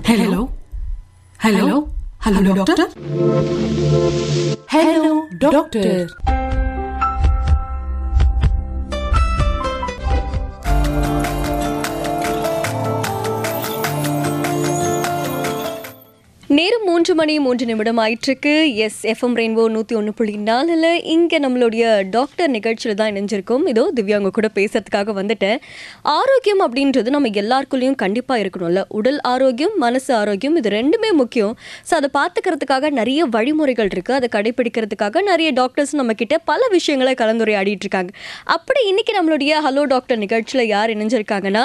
Hello? Hello? Hello, doctor? Hello, doctor. நேரம் 3 மணி 3 நிமிடம் ஆயிட்டிருக்கு. எஃப்எம் ரெயின்போ 101.4 இங்கே நம்மளுடைய டாக்டர் நிகழ்ச்சியில் தான் இணைஞ்சிருக்கோம். இதோ திவ்யா உங்க கூட பேசுறதுக்காக வந்துட்டேன். ஆரோக்கியம் அப்படின்றது நம்ம எல்லாருக்குள்ளேயும் கண்டிப்பாக இருக்கணும்ல. உடல் ஆரோக்கியம், மனசு ஆரோக்கியம், இது ரெண்டுமே முக்கியம். ஸோ அதை பார்த்துக்கிறதுக்காக நிறைய வழிமுறைகள் இருக்குது. அதை கடைபிடிக்கிறதுக்காக நிறைய டாக்டர்ஸ் நம்மக்கிட்ட பல விஷயங்களை கலந்துரையாடிட்டு இருக்காங்க. அப்படி இன்னைக்கு நம்மளுடைய ஹலோ டாக்டர் நிகழ்ச்சியில் யார் இணைஞ்சிருக்காங்கன்னா,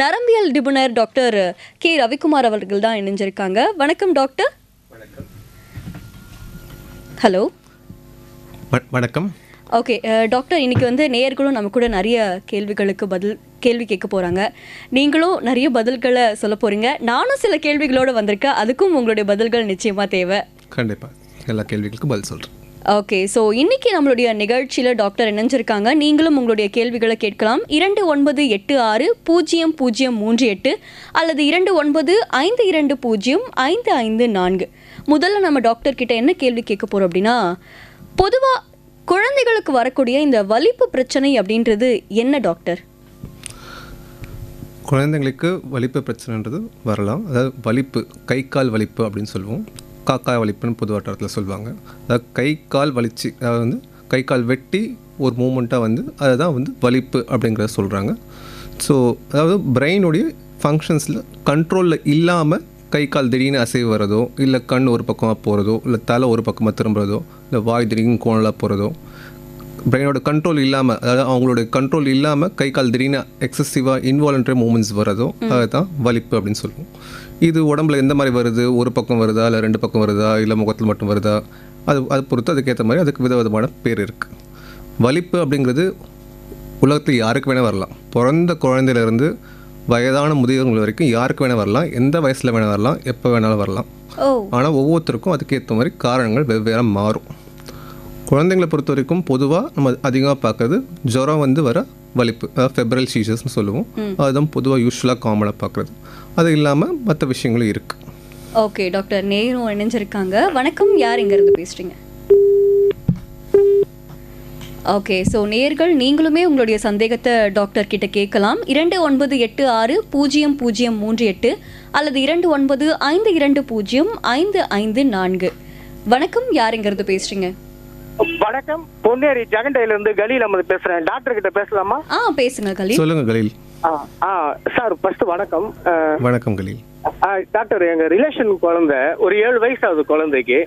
நரம்பியல் நிபுணர் டாக்டர் கே ரவிக்குமார் அவர்கள் தான் இணைஞ்சிருக்காங்க. வணக்கம் டாக்டர். ஹலோ. வணக்கம். ஓகே டாக்டர், இன்னைக்கு வந்து நேயர்களும் நம்ம கூட நிறைய கேள்விகளுக்கு கேள்வி கேட்க போகிறாங்க. நீங்களும் நிறைய பதில்களை சொல்ல போகிறீங்க. நானும் சில கேள்விகளோடு வந்திருக்கேன். அதுக்கும் உங்களுடைய பதில்கள் நிச்சயமாக தேவை. கண்டிப்பாக எல்லா கேள்விகளுக்கும் பதில் சொல்கிறேன். ஓகே, ஸோ இன்னைக்கு நம்மளுடைய நிகழ்ச்சியில் டாக்டர் இணைஞ்சிருக்காங்க. நீங்களும் உங்களுடைய கேள்விகளை கேட்கலாம். 29860038 அல்லது 2952055554. முதல்ல நம்ம டாக்டர் கிட்ட என்ன கேள்வி கேட்க போகிறோம் அப்படின்னா, பொதுவாக குழந்தைகளுக்கு வரக்கூடிய இந்த வலிப்பு பிரச்சனை அப்படின்றது என்ன டாக்டர்? குழந்தைங்களுக்கு வலிப்பு பிரச்சனைன்றது வரலாம். அதாவது வலிப்பு, கை கால் வலிப்பு அப்படின்னு சொல்லுவோம். காக்காய் வலிப்புன்னு பொது வட்டாரத்தில் சொல்லுவாங்க. அதாவது கை கால் வலிச்சு, அதாவது வந்து கை கால் வெட்டி ஒரு மூமெண்ட்டாக வந்து அதை தான் வந்து வலிப்பு அப்படிங்கிறத சொல்கிறாங்க. ஸோ அதாவது பிரெயினுடைய ஃபங்க்ஷன்ஸில் கண்ட்ரோலில் இல்லாமல் கை கால் திடீர்னு அசைவு வரதோ, இல்லை கண் ஒரு பக்கமாக போகிறதோ, இல்லை தலை ஒரு பக்கமாக திரும்புறதோ, இல்லை வாய் திடீர்னு கோணலாக போகிறதோ, பிரெயினோட கண்ட்ரோல் இல்லாமல், அதாவது அவங்களுடைய கண்ட்ரோல் இல்லாமல் கை கால் திடீர்னு எக்ஸசிவாக இன்வாலண்ட்ரி மூமெண்ட்ஸ் வரதோ அதுதான் வலிப்பு அப்படின்னு சொல்லுவோம். இது உடம்புல எந்த மாதிரி வருது, ஒரு பக்கம் வருதா, இல்லை ரெண்டு பக்கம் வருதா, இல்லை முகத்தில் மட்டும் வருதா, அது பொறுத்து அதுக்கேற்ற மாதிரி அதுக்கு விதவிதமான பேர் இருக்குது. வலிப்பு அப்படிங்கிறது உலகத்தில் யாருக்கு வேணால் வரலாம். பிறந்த குழந்தையிலேருந்து வயதான முதியவர்கள் வரைக்கும் யாருக்கு வேணால் வரலாம். எந்த வயசில் வேணால் வரலாம், எப்போ வேணாலும் வரலாம். ஆனால் ஒவ்வொருத்தருக்கும் அதுக்கேற்ற மாதிரி காரணங்கள் வெவ்வேறு மாறும். குழந்தைங்களை பொறுத்த வரைக்கும் பொதுவாக நம்ம அதிகமாக பார்க்குறது ஜுரம் வந்து வர வலிப்பு, அதாவது ஃபெப்ரல் சீசர்ஸ்னு சொல்லுவோம். அதுதான் பொதுவாக யூஸ்வலாக காமனாக பார்க்குறது. அது இல்லாமல் மற்ற விஷயங்களும் இருக்குது. ஓகே டாக்டர், நேரும் இணைஞ்சிருக்காங்க. வணக்கம், யார் இங்கேருந்து பேசுகிறீங்க? ஓகே, ஸோ நேர்கள் நீங்களுமே உங்களுடைய சந்தேகத்தை டாக்டர் கிட்ட கேட்கலாம். 29860038 அல்லது 2952055554. வணக்கம், யார் இங்கேருந்து பேசுகிறீங்க? வணக்கம், பொன்னேரி ஜெகண்டையில இருந்து கலீல் அஹமது பேசுறேன். டாக்டர் கிட்ட பேசலாமா? பேசுங்க கலீல். சொல்லுங்க கலீல். சார், ஃபர்ஸ்ட் வணக்கம். வணக்கம் கலீல். டாக்டர், எங்க ரிலேஷன் குழந்தை ஒரு 7 வயசு ஆகுது குழந்தைக்கு.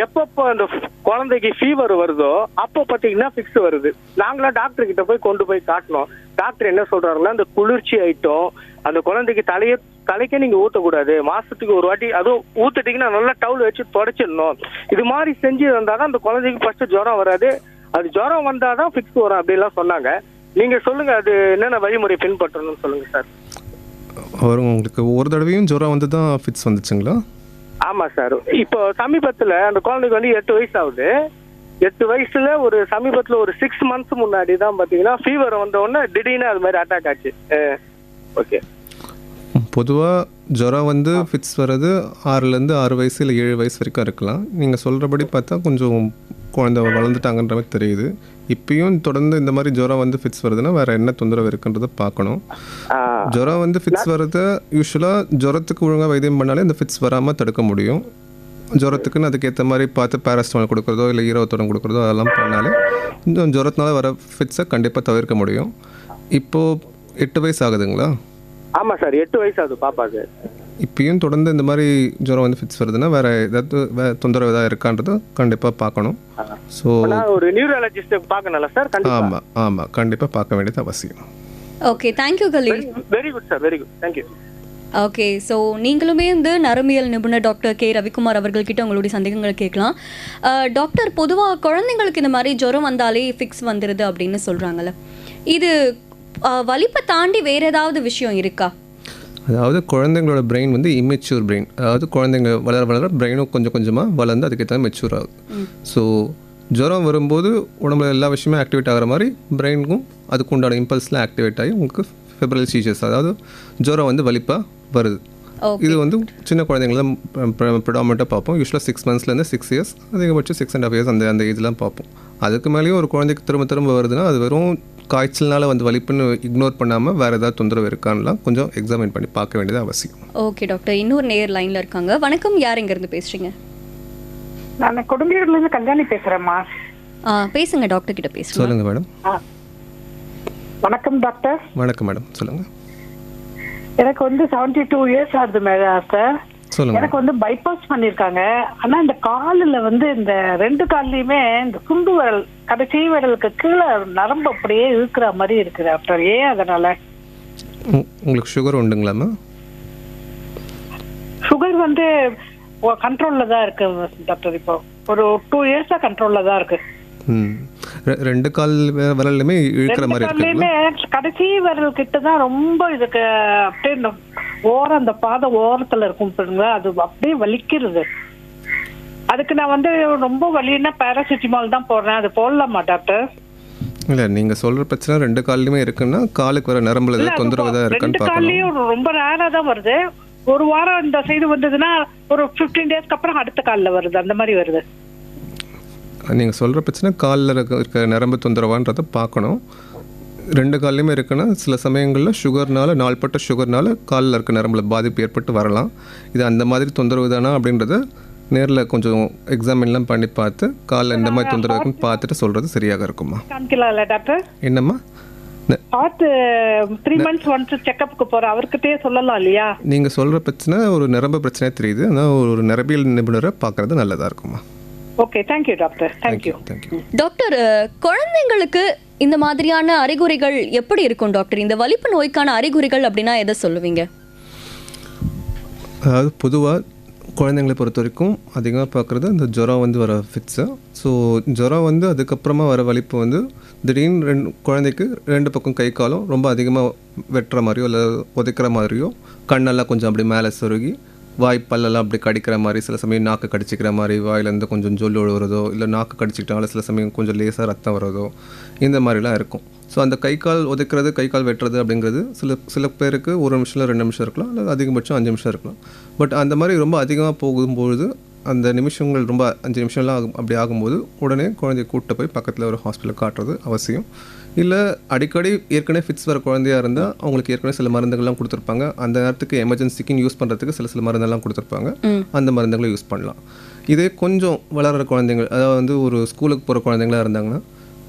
எப்பப்போ அந்த குழந்தைக்கு ஃபீவர் வருதோ அப்போ பாத்தீங்கன்னா ஃபிக்ஸ் வருது. நாங்களாம் டாக்டர் கிட்ட கொண்டு போய் காட்டினோம். டாக்டர் என்ன சொல்றாருன்னா, அந்த குளிர்ச்சி ஐட்டம் அந்த குழந்தைக்கு தலைக்கே நீங்க ஊத்தக்கூடாது. மாசத்துக்கு ஒரு வாட்டி, அதுவும் ஊத்துட்டீங்கன்னா நல்லா டவுல் வச்சு தொடச்சிடணும். இது மாதிரி செஞ்சு வந்தாதான் அந்த குழந்தைக்கு ஃபர்ஸ்ட் ஜுரம் வராது. அது ஜுரம் வந்தாதான் ஃபிக்ஸ் வரும் அப்படிலாம் சொன்னாங்க. நீங்க சொல்லுங்க, அது என்னென்ன வழிமுறை பின்பற்றணும்னு சொல்லுங்க சார். உங்களுக்கு ஒரு தடவையும் ஜுரம் வந்து தான் ஃபிட்ஸ் வந்துச்சுங்களா? ஆமா சார். இப்போ சமீபத்துல அந்த குழந்தைக்கு வந்து 8 வயசு ஆகுது. 8 வயசுல ஒரு சமீபத்துல ஒரு 6 months முன்னாடி தான் பாத்தீங்கன்னா ஃபீவர் வந்த உடனே திடீர்னு அது மாதிரி அட்டாக் ஆச்சு. ஓகே. பொதுவாக ஜுரம் வந்து ஃபிட்ஸ் வர்றது 6லேருந்து 6 வயசு இல்லை 7 வயசு வரைக்கும் இருக்கலாம். நீங்கள் சொல்கிறபடி பார்த்தா கொஞ்சம் குழந்தை வளர்ந்துட்டாங்கன்ற மாதிரி தெரியுது. இப்பயும் தொடர்ந்து இந்த மாதிரி ஜுரம் வந்து ஃபிட்ஸ் வருதுன்னா வேறு என்ன தொந்தரவு இருக்குன்றதை பார்க்கணும். ஜுரம் வந்து ஃபிட்ஸ் வர்றதை யூஸ்வலாக ஜுரத்துக்கு ஒழுங்காக வைத்தியம் பண்ணாலே இந்த ஃபிட்ஸ் வராமல் தடுக்க முடியும். ஜுரத்துக்குன்னு அதுக்கேற்ற மாதிரி பார்த்து பேராசிட்டமால் கொடுக்குறதோ இல்லை ஈரவத்தோடம் கொடுக்குறதோ அதெல்லாம் பண்ணாலே இந்த ஜுரத்தினால வர ஃபிட்ஸை கண்டிப்பாக தவிர்க்க முடியும். இப்போது 8 வயசு ஆகுதுங்களா? ஆமா சார், 8 வயசு ஆகுது பாப்பாக்கு. இப்பயும் தொடர்ந்து இந்த மாதிரி ஜுரம் வந்து ஃபிட்ஸ் வருதுன்னா வேற ஏதாவது தொந்தரவு ஏதாவது இருக்கான்றதை கண்டிப்பாக பார்க்கணும். ஸோ ஒரு நியூரலஜிஸ்ட் பார்க்கணும்ல சார்? ஆமாம் ஆமாம், கண்டிப்பாக பார்க்க வேண்டியது அவசியம். Okay, thank you Khaleel. Very good sir, very good, thank you. Okay, so நீங்களுமே வந்து நரம்பியல் நிபுணர் டாக்டர் கே ரவிக்குமார் அவர்கள்கிட்ட உங்களுடைய சந்தேகங்களை கேட்கலாம். டாக்டர், பொதுவாக குழந்தைங்களுக்கு இந்த மாதிரி ஜுரம் வந்தாலே ஃபிக்ஸ் வந்துடுது அப்படின்னு சொல்கிறாங்கல்ல, இது வலிப்பை தாண்டி வேறு ஏதாவது விஷயம் இருக்கா? அதாவது குழந்தைங்களோட பிரெயின் வந்து இம்மெச்சூர் பிரெயின். அதாவது குழந்தைங்க வளர வளர பிரெயினும் கொஞ்சம் கொஞ்சமாக வளர்ந்து அதுக்கேற்ற மெச்சூர் ஆகுது. ஸோ ஜுரம் வரும்போது உடம்புல எல்லா விஷயமே ஆக்டிவேட் ஆகிற மாதிரி பிரெயினுக்கும் அதுக்கு உண்டான இம்பல்ஸ்லாம் ஆக்டிவேட் ஆகி உங்களுக்கு ஃபெப்ரல் சீசர்ஸ், அதாவது ஜுரம் வந்து வலிப்பாக வருது. இது வந்து சின்ன குழந்தைங்கள ப்ரிடாமினெண்ட்டாக பார்ப்போம். யூஸ்வலாக 6 monthsலேருந்து 6 years, அதிகபட்சம் 6.5 years அந்த ஏஜ்லாம் பார்ப்போம். அதுக்கு மேலேயும் ஒரு குழந்தைக்கு திரும்ப வருதுன்னா அது வெறும் காய்ச்சல்னால வந்து வலிப்புன்னு இக்னோர் பண்ணாமல் வேறு ஏதாவது தொந்தரவு இருக்கான்லாம் கொஞ்சம் எக்ஸாமின் பண்ணி பார்க்க வேண்டியது அவசியம். ஓகே டாக்டர், இன்னொரு நேர் லைனில் இருக்காங்க. வணக்கம், யார் இங்கேருந்து பேசுகிறீங்க? நான் கொடுங்கூர்லேருந்து கல்யாணி பேசுகிறேம்மா. பேசுங்க, டாக்டர் கிட்ட பேசுங்க. சொல்லுங்கள் மேடம். வணக்கம் டாக்டர். வணக்கம் மேடம், சொல்லுங்கள். எனக்கு வந்து 72 years ஆகுது சார். சொல்லுங்கள். எனக்கு வந்து பைபாஸ் பண்ணியிருக்காங்க. ஆனால் இந்த காலில் வந்து இந்த 2 கால்லையுமே இந்த சுண்டு விரல் கடைசி விரலுக்கு கீழே நரம்பு அப்படியே இழுக்கிற மாதிரி இருக்கு டாக்டர். ஏன் அதனால? உங்களுக்கு சுகர் உண்டுங்களாம்மா? சுகர் வந்து கண்ட்ரோலில் தான் இருக்கு டாக்டர். இப்போ ஒரு 2 years கண்ட்ரோலில் தான் இருக்கு. 2 கால் விரல்லுமே இழுக்கிற மாதிரி இருக்குங்களா? கடைசி விரல் கிட்ட தான் ரொம்ப இதுக்கு அப்படியே ஓரம், அந்த பாதை ஓரத்துல இருக்கும் பாருங்களா, அது அப்படியே வலிக்கிறது. அதுக்கு நான் வந்து ரொம்ப வலின்னா பேராசிட்டமால் தான் போடுறேன். அது போடலாமா டாக்டர்? இல்லை, நீங்கள் சொல்கிற பிரச்சனை 2 கால்லையுமே இருக்குன்னா காலுக்கு வர நரம்புல ஏதாவது தொந்தரவு தான் இருக்குன்னு பார்க்கணும். 2 கால்லையும் ரொம்ப ரேராக தான் வருது. ஒரு வாரம் இந்த சைடு வந்ததுன்னா ஒரு 15 days அப்புறம் அடுத்த காலில் வருது, அந்த மாதிரி வருது. நீங்கள் சொல்கிற பிரச்சனை காலில் இருக்க நரம்பு தொந்தரவான்றதை பார்க்கணும். 2 கால்லையுமே இருக்குன்னா சில சமயங்களில் சுகர்னால, நாள்பட்ட சுகர்னால காலில் இருக்க நரம்புல பாதிப்பு ஏற்பட்டு வரலாம். இது அந்த மாதிரி தொந்தரவு தானா அப்படின்றத நேரில் கொஞ்சம் எக்ஸாமின்லாம் பண்ணி பார்த்து காலில் இந்த மாதிரி தொந்தரவு இருக்குன்னு பார்த்துட்டு சொல்கிறது சரியாக இருக்குமா? காமிக்கலாம்ல டாக்டர்? என்னம்மா? ஹார்ட் 3 months ஒன்ஸ் செக்கப்புக்கு போகிறேன், அவர்கிட்டே சொல்லலாம் இல்லையா? நீங்கள் சொல்கிற பிரச்சனை ஒரு நரம்பு பிரச்சனையாக தெரியுது. ஆனால் ஒரு நரம்பியல் நிபுணரை பார்க்குறது நல்லதாக இருக்குமா? Okay, thank you doctor. Thank you. Doctor, குழந்தைங்களுக்கு இந்த மாதிரியான அறிகுறிகள் எப்படி இருக்கும் டாக்டர்? இந்த வலிப்பு நோய்க்கான அறிகுறிகள் அப்படின்னா எதை சொல்லுவீங்க? அதாவது பொதுவாக குழந்தைங்களை பொறுத்த வரைக்கும் அதிகமாக பார்க்குறது இந்த ஜுரம் வந்து வர ஃபிட்ஸு. ஸோ ஜுரம் வந்து அதுக்கப்புறமா வர வலிப்பு வந்து திடீர்னு குழந்தைக்கு 2 பக்கம் கை காலும் ரொம்ப அதிகமாக வெட்டுற மாதிரியோ இல்லை உதைக்கிற மாதிரியோ, கண்ணெல்லாம் கொஞ்சம் அப்படி மேலே சொருகி, வாய்ப்பல்லெல்லாம் அப்படி கடிக்கிற மாதிரி, சில சமயம் நாக்கு கடிச்சிக்கிற மாதிரி, வாயிலேருந்து கொஞ்சம் ஜொல் விழுறதோ, இல்லை நாக்கு கடிச்சிக்கிட்டாலும் சில சமயம் கொஞ்சம் லேசாக ரத்தம் வரதோ, இந்த மாதிரிலாம் இருக்கும். ஸோ அந்த கை கால் உதைக்கிறது, கை கால் வெட்டுறது அப்படிங்கிறது சில பேருக்கு 1 நிமிஷம் 2 நிமிஷம் இருக்கலாம், இல்லை அதிகபட்சம் 5 நிமிஷம் இருக்கலாம். பட் அந்த மாதிரி ரொம்ப அதிகமாக போகும்பொழுது அந்த நிமிஷங்கள் ரொம்ப 5 நிமிஷம்லாம் அப்படி ஆகும்போது உடனே குழந்தைய கூப்பிட்டு போய் பக்கத்தில் ஒரு ஹாஸ்பிட்டலில் காட்டுறது அவசியம். இல்லை அடிக்கடி ஏற்கனவே ஃபிட்ஸ் வர குழந்தையாக இருந்தால் அவங்களுக்கு ஏற்கனவே சில மருந்துகள்லாம் கொடுத்துருப்பாங்க. அந்த நேரத்துக்கு எமர்ஜென்சிக்குன்னு யூஸ் பண்ணுறதுக்கு சில மருந்தெல்லாம் கொடுத்துருப்பாங்க. அந்த மருந்துகளை யூஸ் பண்ணலாம். இதே கொஞ்சம் வளர்கிற குழந்தைங்கள், அதாவது வந்து ஒரு ஸ்கூலுக்கு போகிற குழந்தைங்களாக இருந்தாங்கன்னா,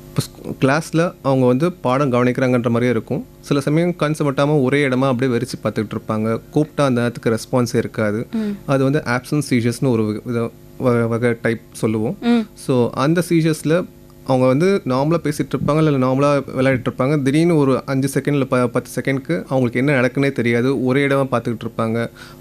இப்போ கிளாஸில் அவங்க வந்து பாடம் கவனிக்கிறாங்கன்ற மாதிரியே இருக்கும். சில சமயம் கன்சமட்டாமல் ஒரே இடமா அப்படியே வெறிச்சு பார்த்துக்கிட்டு இருப்பாங்க. கூப்பிட்டா அந்த நேரத்துக்கு ரெஸ்பான்ஸே இருக்காது. அது வந்து ஆப்சன்ஸ் சீஜர்ஸ்னு ஒரு வகை டைப் சொல்லுவோம். ஸோ அந்த சீஜர்ஸில் அவங்க வந்து நார்மலாக பேசிகிட்டு இருப்பாங்க, இல்லை நார்மலாக விளையாடிட்டு இருப்பாங்க. திடீர்னு ஒரு 5 செகண்ட் இல்லை 10 செகண்ட்க்கு அவங்களுக்கு என்ன நடக்குன்னே தெரியாது. ஒரே இடமா பார்த்துக்கிட்டு இருப்பாங்க.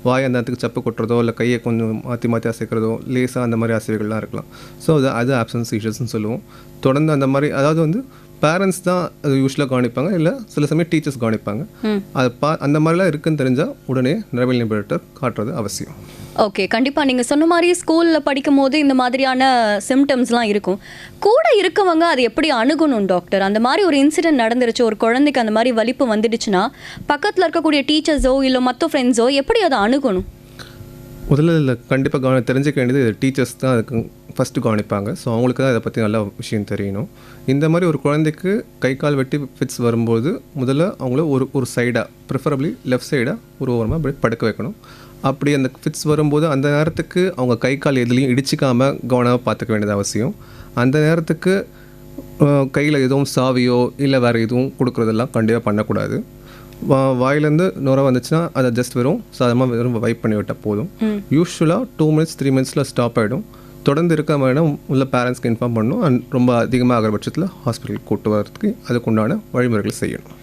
வாய் அந்த நேரத்துக்கு சப்பு கொட்டுறதோ, இல்லை கையை கொஞ்சம் மாற்றி அசைக்கிறதோ, லேசாக அந்த மாதிரி அசைவுகள்லாம் இருக்கலாம். ஸோ அது ஆப்சன்ஸ் சீஜர்ஸ்னு சொல்லுவோம். தொடர்ந்து அந்த மாதிரி, அதாவது வந்து பேரண்ட்ஸ் தான் அது யூஸ்வலாக கவனிப்பாங்க, இல்லை சில சமயம் டீச்சர்ஸ் கவனிப்பாங்க. அது அந்த மாதிரிலாம் இருக்குன்னு தெரிஞ்சால் உடனே நரம்பியல் நிபுணர்கிட்ட காட்டுறது அவசியம். ஓகே, கண்டிப்பாக நீங்கள் சொன்ன மாதிரி ஸ்கூலில் படிக்கும் போது இந்த மாதிரியான சிம்டம்ஸ்லாம் இருக்கும். கூட இருக்கவங்க அது எப்படி அணுகணும் டாக்டர்? அந்த மாதிரி ஒரு இன்சிடென்ட் நடந்துருச்சு, ஒரு குழந்தைக்கு அந்த மாதிரி வலிப்பு வந்துடுச்சுன்னா பக்கத்தில் இருக்கக்கூடிய டீச்சர்ஸோ இல்லை மற்ற ஃப்ரெண்ட்ஸோ எப்படி அதை அணுகணும்? முதல்ல கண்டிப்பாக தெரிஞ்சிக்க வேண்டியது டீச்சர்ஸ் தான் அதுக்கு ஃபஸ்ட்டு கவனிப்பாங்க. ஸோ அவங்களுக்கு தான் இதை பற்றி நல்ல விஷயம் தெரியணும். இந்த மாதிரி ஒரு குழந்தைக்கு கை கால் வெட்டி ஃபிட்ஸ் வரும்போது முதல்ல அவங்கள ஒரு சைடாக, ப்ரிஃபரபிளி லெஃப்ட் சைடாக ஒரு ஓரமாக அப்படி படுக்க வைக்கணும். அப்படி அந்த ஃபிட்ஸ் வரும்போது அந்த நேரத்துக்கு அவங்க கை கால் எதுலேயும் இடிச்சிக்காமல் கவனமாக பார்த்துக்க வேண்டியது அவசியம். அந்த நேரத்துக்கு கையில் எதுவும் சாவியோ இல்லை வேறு எதுவும் கொடுக்குறதெல்லாம் கண்டிப்பாக பண்ணக்கூடாது. வாயிலேருந்து நுர வந்துச்சுன்னா அதை ஜஸ்ட் சாதாரணமாக வைப் பண்ணி விட்டால் போதும். யூஸ்வலாக 2 minutes 3 minutesல ஸ்டாப் ஆகிடும். தொடர்ந்து இருக்க வேணும், உள்ள பேரண்ட்ஸ்க்கு இன்ஃபார்ம் பண்ணணும். அண்ட் ரொம்ப அதிகமாக ஆகிற பட்சத்தில் ஹாஸ்பிட்டலுக்கு கூட்டு வரதுக்கு அதுக்குண்டான வழிமுறைகளை செய்யணும்.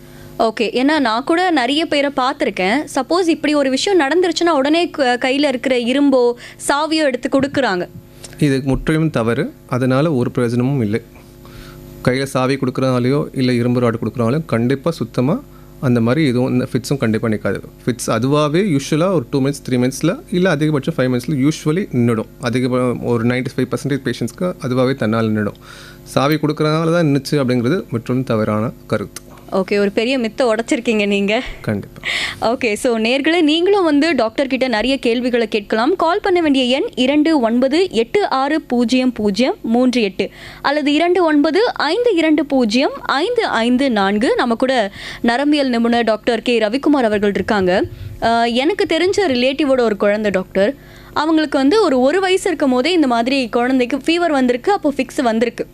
ஓகே, ஏன்னா நான் கூட நிறைய பேரை பார்த்துருக்கேன். சப்போஸ் இப்படி ஒரு விஷயம் நடந்துருச்சுன்னா உடனே கையில் இருக்கிற இரும்போ சாவியோ எடுத்து கொடுக்குறாங்க. இது முற்றிலும் தவறு. அதனால் ஒரு பிரயோஜனமும் இல்லை. கையில் சாவி கொடுக்குறனாலையோ இல்லை இரும்பு ராடு கொடுக்குறனாலையோ கண்டிப்பாக சுத்தமாக அந்த மாதிரி எதுவும் இந்த ஃபிட்ஸும் கண்டிப்பாக நிற்காது. ஃபிட்ஸ் அதுவாகவே யூஸ்வலாக ஒரு 2 minutes 3 minutesல இல்லை அதிகபட்சம் 5 minutesல யூஸ்வலி நின்றுடும். ஒரு 95% பேஷண்ட்ஸ்க்கு அதுவாகவே தன்னால் நின்றுடும். சாவி கொடுக்குறதுனால தான் நின்றுச்சு அப்படிங்கிறது முற்றிலும் தவறான கருத்து. ஓகே, ஒரு பெரிய மித்தை உடைச்சிருக்கீங்க நீங்கள். கண்டிப்பாக. ஓகே, ஸோ நேர்களே நீங்களும் வந்து டாக்டர் கிட்ட நிறைய கேள்விகளை கேட்கலாம். கால் பண்ண வேண்டிய எண் 29860038 அல்லது 2952055554. நம்ம கூட நரம்பியல் நிபுணர் டாக்டர் கே ரவிக்குமார் அவர்கள் இருக்காங்க. எனக்கு தெரிஞ்ச ரிலேட்டிவோட ஒரு குழந்தை டாக்டர், அவங்களுக்கு வந்து ஒரு வயசு இருக்கும் போதே இந்த மாதிரி குழந்தைக்கு ஃபீவர் வந்திருக்கு, அப்போ ஃபிக்ஸ் வந்திருக்கு.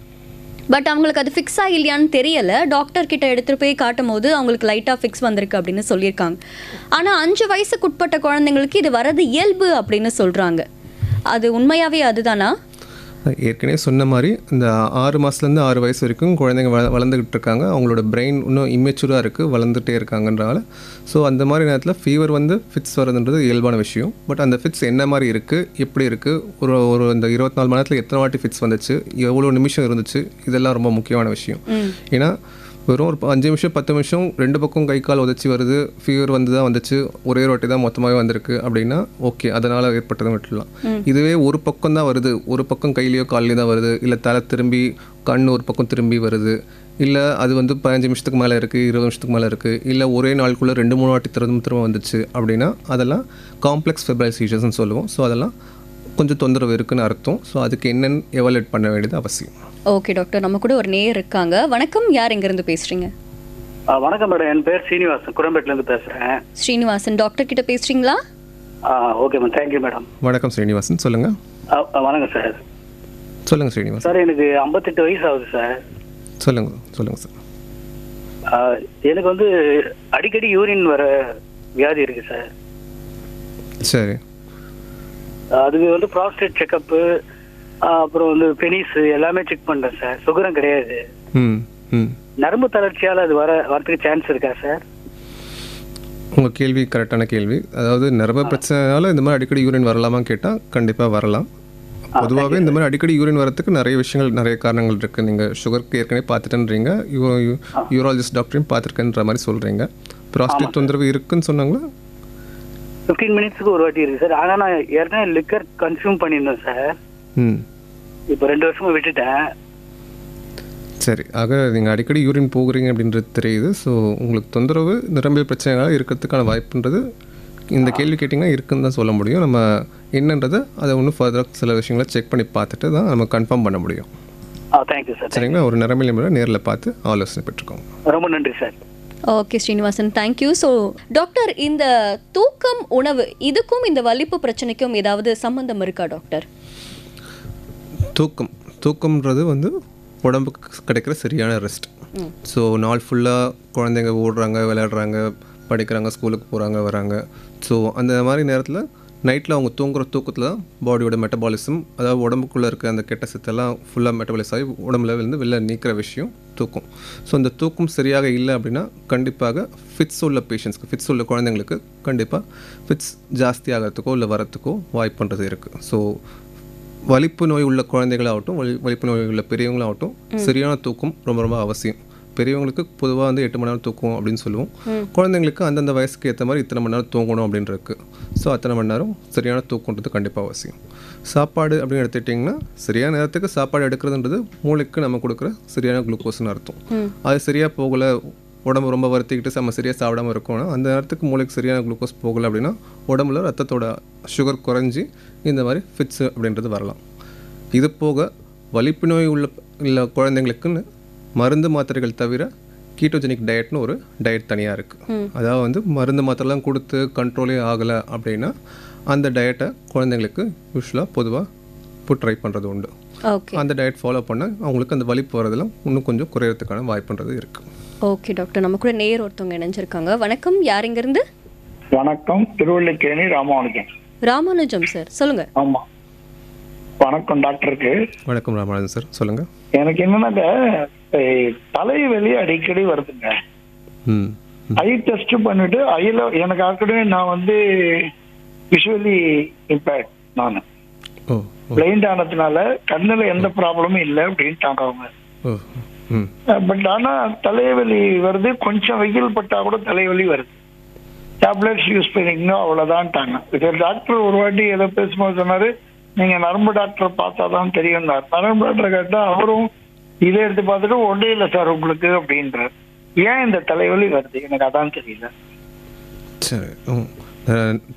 பட் அவங்களுக்கு அது ஃபிக்ஸாக இல்லையான்னு தெரியலை. டாக்டர் கிட்ட எடுத்துகிட்டு போய் காட்டும் போது அவங்களுக்கு லைட்டாக ஃபிக்ஸ் வந்திருக்கு அப்படின்னு சொல்லியிருக்காங்க. ஆனால் 5 வயசுக்கு உட்பட்ட குழந்தைங்களுக்கு இது வரது இயல்பு அப்படின்னு சொல்கிறாங்க. அது உண்மையாகவே அதுதானா? ஏற்கனவே சொன்ன மாதிரி இந்த 6 மாதத்துலேருந்து 6 வயசு வரைக்கும் குழந்தைங்க வளர்ந்துக்கிட்டு இருக்காங்க. அவங்களோட பிரெயின் இன்னும் இம்மெச்சூராக இருக்குது, வளர்ந்துட்டே இருக்காங்கன்றால. ஸோ அந்த மாதிரி நேரத்தில் ஃபீவர் வந்து ஃபிட்ஸ் வரதுன்றது இயல்பான விஷயம். பட் அந்த ஃபிட்ஸ் என்ன மாதிரி இருக்குது, எப்படி இருக்குது, ஒரு இந்த 24 மணி நேரத்தில் எத்தனை வாட்டி ஃபிட்ஸ் வந்துச்சு, எவ்வளோ நிமிஷம் இருந்துச்சு, இதெல்லாம் ரொம்ப முக்கியமான விஷயம். ஏன்னா வெறும் ஒரு 5 நிமிஷம் 10 நிமிஷம் 2 பக்கம் கை கால் உதச்சி வருது, ஃபீவர் வந்து தான் வந்துச்சு, ஒரே வாட்டி தான் மொத்தமாகவே வந்திருக்கு அப்படின்னா ஓகே, அதனால் ஏற்பட்டதை விட்டுடலாம். இதுவே ஒரு பக்கம் தான் வருது, ஒரு பக்கம் கையிலையோ கால்லையோ தான் வருது, இல்லை தலை திரும்பி கண் ஒரு பக்கம் திரும்பி வருது, இல்லை அது வந்து 15 நிமிஷத்துக்கு மேலே இருக்குது, 20 நிமிஷத்துக்கு மேலே இருக்குது, இல்லை ஒரே நாளுக்குள்ளே 2-3 வாட்டி திரும்ப வந்துச்சு அப்படின்னா அதெல்லாம் காம்ப்ளெக்ஸ் ஃபெப்ரைல் சீஜர்ஸ்னு சொல்லுவோம். ஸோ அதெல்லாம் கொஞ்சம் தொந்தரவு இருக்குன்னு அர்த்தம். ஸோ அதுக்கு என்னென்னு எவாலுவேட் பண்ண வேண்டியது அவசியம். ஓகே டாக்டர், நம்ம கூட ஒரு நேயர் இருக்காங்க. வணக்கம், யார் எங்கேருந்து பேசுகிறீங்க? வணக்கம் மேடம், என் பேர் ஸ்ரீனிவாசன், குரம்பேட்டிலேருந்து பேசுகிறேன். ஸ்ரீனிவாசன், டாக்டர் கிட்ட பேசுகிறீங்களா? Okay ma'am, thank you madam. வணக்கம் ஸ்ரீனிவாசன், சொல்லுங்கள். வணக்கம் சார். சொல்லுங்கள் ஸ்ரீனிவாசன். சார் எனக்கு 58 வயசு ஆகுது சார். சொல்லுங்கள் சார். எனக்கு வந்து அடிக்கடி யூரின் வர வியாதி இருக்கு சார். சரி. அதுக்கு வந்து ப்ராஸ்டேட் செக்கப்பு, அப்புறம் வந்து பெனிஸ் எல்லாமே செக் பண்ணுறேன் சார். சுகரம் கிடையாது. நரம்பு தளர்ச்சியால் அது வரதுக்கு சான்ஸ் இருக்கா சார்? உங்கள் கேள்வி கரெக்டான கேள்வி. அதாவது நரம்பு பிரச்சனைனால இந்த மாதிரி அடிக்கடி யூரின் வரலாமா கேட்டால் கண்டிப்பாக வரலாம். பொதுவாகவே இந்த மாதிரி அடிக்கடி யூரின் வரத்துக்கு நிறைய விஷயங்கள், நிறைய காரணங்கள் இருக்குது. நீங்கள் சுகருக்கு ஏற்கனவே பார்த்துட்டேன்றீங்க, யூராலஜிஸ்ட் டாக்டரையும் பார்த்துருக்கேன்ற மாதிரி சொல்கிறீங்க. ப்ராஸ்டேட் தொந்தரவு இருக்குன்னு சொன்னாங்களா? 15 மினிட்ஸுக்கு ஒரு வாட்டி இருக்கு சார். ஆனால் நான் ஏற்கனவே லிக்கர் கன்சியூம் பண்ணியிருந்தேன் சார். இப்போ 2 வருஷமா விட்டுட்டேன். சரி, ஆக நீங்கள் அடிக்கடி யூரின் போகிறீங்க அப்படின்றது தெரியுது. ஸோ உங்களுக்கு தொந்தரவு நரம்பியல் பிரச்சனைகளாக இருக்கிறதுக்கான வாய்ப்புன்றது இந்த கேள்வி கேட்டிங்கன்னா இருக்குன்னு தான் சொல்ல முடியும். நம்ம என்னன்றதை அதை ஒன்றும் ஃபர்தராக சில விஷயங்களை செக் பண்ணி பார்த்துட்டு தான் நம்ம கன்ஃபார்ம் பண்ண முடியும். Thank you sir. சரிங்களா? ஒரு நரம்பியல் நிபுணரை நேரில் பார்த்து ஆலோசனை பெற்றுக்கோங்க. ரொம்ப நன்றி sir. Okay Srinivasan, thank you. So doctor, இந்த தூக்கம், உணவு, இதுக்கும் இந்த வலிப்பு பிரச்சனைக்கும் ஏதாவது சம்மந்தம் இருக்கா டாக்டர்? தூக்கம்ன்றது வந்து உடம்புக்கு கிடைக்கிற சரியான ரெஸ்ட். ஸோ நாள் ஃபுல்லாக குழந்தைங்க ஓடுறாங்க, விளையாடுறாங்க, படிக்கிறாங்க, ஸ்கூலுக்கு போகிறாங்க, வராங்க. ஸோ அந்த மாதிரி நேரத்தில் நைட்டில் அவங்க தூங்குற தூக்கத்தில் தான் பாடியோட மெட்டபாலிசம், அதாவது உடம்புக்குள்ளே இருக்க அந்த கெட்ட சத்தெல்லாம் ஃபுல்லாக மெட்டபாலிஸ் ஆகி உடம்புல இருந்து வெளில நீக்கிற விஷயம் தூக்கம். ஸோ அந்த தூக்கம் சரியாக இல்லை அப்படின்னா கண்டிப்பாக ஃபிட்ஸ் உள்ள பேஷண்ட்ஸ்க்கு, ஃபிட்ஸ் உள்ள குழந்தைங்களுக்கு கண்டிப்பாக ஃபிட்ஸ் ஜாஸ்தி ஆகிறதுக்கோ இல்லை வரத்துக்கோ வாய்ப்புன்றது இருக்குது. ஸோ வலிப்பு நோய் உள்ள குழந்தைகளாகட்டும், வலிப்பு நோய் உள்ள பெரியவங்களாகட்டும் சரியான தூக்கம் ரொம்ப ரொம்ப அவசியம். பெரியவங்களுக்கு பொதுவாக வந்து 8 மணி நேரம் தூக்கம் அப்படின்னு சொல்லுவோம். குழந்தைங்களுக்கு அந்தந்த வயசுக்கு ஏற்ற மாதிரி இத்தனை மணி நேரம் தூங்கணும் அப்படின்னு இருக்குது. ஸோ அத்தனை மணி நேரம் சரியான தூக்கன்றது கண்டிப்பாக அவசியம். சாப்பாடு அப்படின்னு எடுத்துக்கிட்டிங்கன்னா சரியான நேரத்துக்கு சாப்பாடு எடுக்கிறதுன்றது மூளைக்கு நம்ம கொடுக்குற சரியான குளுக்கோஸ்னு அர்த்தம். அது சரியாக போகலை, உடம்பு ரொம்ப வருத்திக்கிட்டு நம்ம சரியாக சாப்பிடாமல் இருக்கோம்னா அந்த நேரத்துக்கு மூளைக்கு சரியான குளுக்கோஸ் போகலை அப்படின்னா உடம்புல ரத்தத்தோட சுகர் குறைஞ்சி இந்த மாதிரி ஃபிட்ஸு அப்படின்றது வரலாம். இது போக வலிப்பு நோய் உள்ள குழந்தைங்களுக்குன்னு மருந்து மாத்திரைகள் தவிர கீட்டோஜெனிக் டயட்னு ஒரு டயட் தனியாக இருக்குது. அதாவது வந்து மருந்து மாத்திரைலாம் கொடுத்து கண்ட்ரோலே ஆகலை அப்படின்னா அந்த டயட்டை குழந்தைங்களுக்கு யூஸ்வலாக பொதுவாக ட்ரை பண்ணுறது உண்டு. அந்த டயட் ஃபாலோ பண்ணால் அவங்களுக்கு அந்த வலிப்பு வரதெல்லாம் இன்னும் கொஞ்சம் குறையறதுக்கான வாய்ப்புன்றது இருக்குது. ஓகே டாக்டர், நம்ம கூட நேயர் ஒருத்தவங்க இணைஞ்சிருக்காங்க. வணக்கம், யார் இருந்து? வணக்கம், திருவள்ளிக்கேணி ராமானுஜம். ராமானுஜம் சார், சொல்லுங்க. ஆமா, வணக்கம் டாக்டருக்கு. வணக்கம் ராமானுஜம் சார், சொல்லுங்க. எனக்கு என்னன்னா தலைவலி அடிக்கடி வருதுங்க. ஐ டெஸ்ட் பண்ணிட்டு ஐல எனக்கு ஆல்ரெடி நான் வந்து விஷுவலி இம்பேக்ட், நான் பிளைண்ட் ஆனதுனால கண்ணுல எந்த ப்ராப்ளமும் இல்லை அப்படின்ட்டாங்க அவங்க. பட் ஆனா தலைவலி வருது, கொஞ்சம் வெயில் பட்டா கூட தலைவலி வருது, டேப்லெட்ஸ் யூஸ் பண்ணிக்கணும் அவ்வளவுதான்ட்டாங்க. டாக்டர் ஒரு வாட்டி ஏதோ பேசும்போது சொன்னாரு, நீங்க நரம்பு டாக்டரை பார்த்தாதான் தெரியும். நரம்பு டாக்டரை கேட்டா அவரும் இதே எடுத்து பார்த்துட்டு ஒன்றே இல்லை சார் உங்களுக்கு அப்படின்றார். ஏன் இந்த தலைவலி வருது எனக்கு அதான் தெரியல. சரி.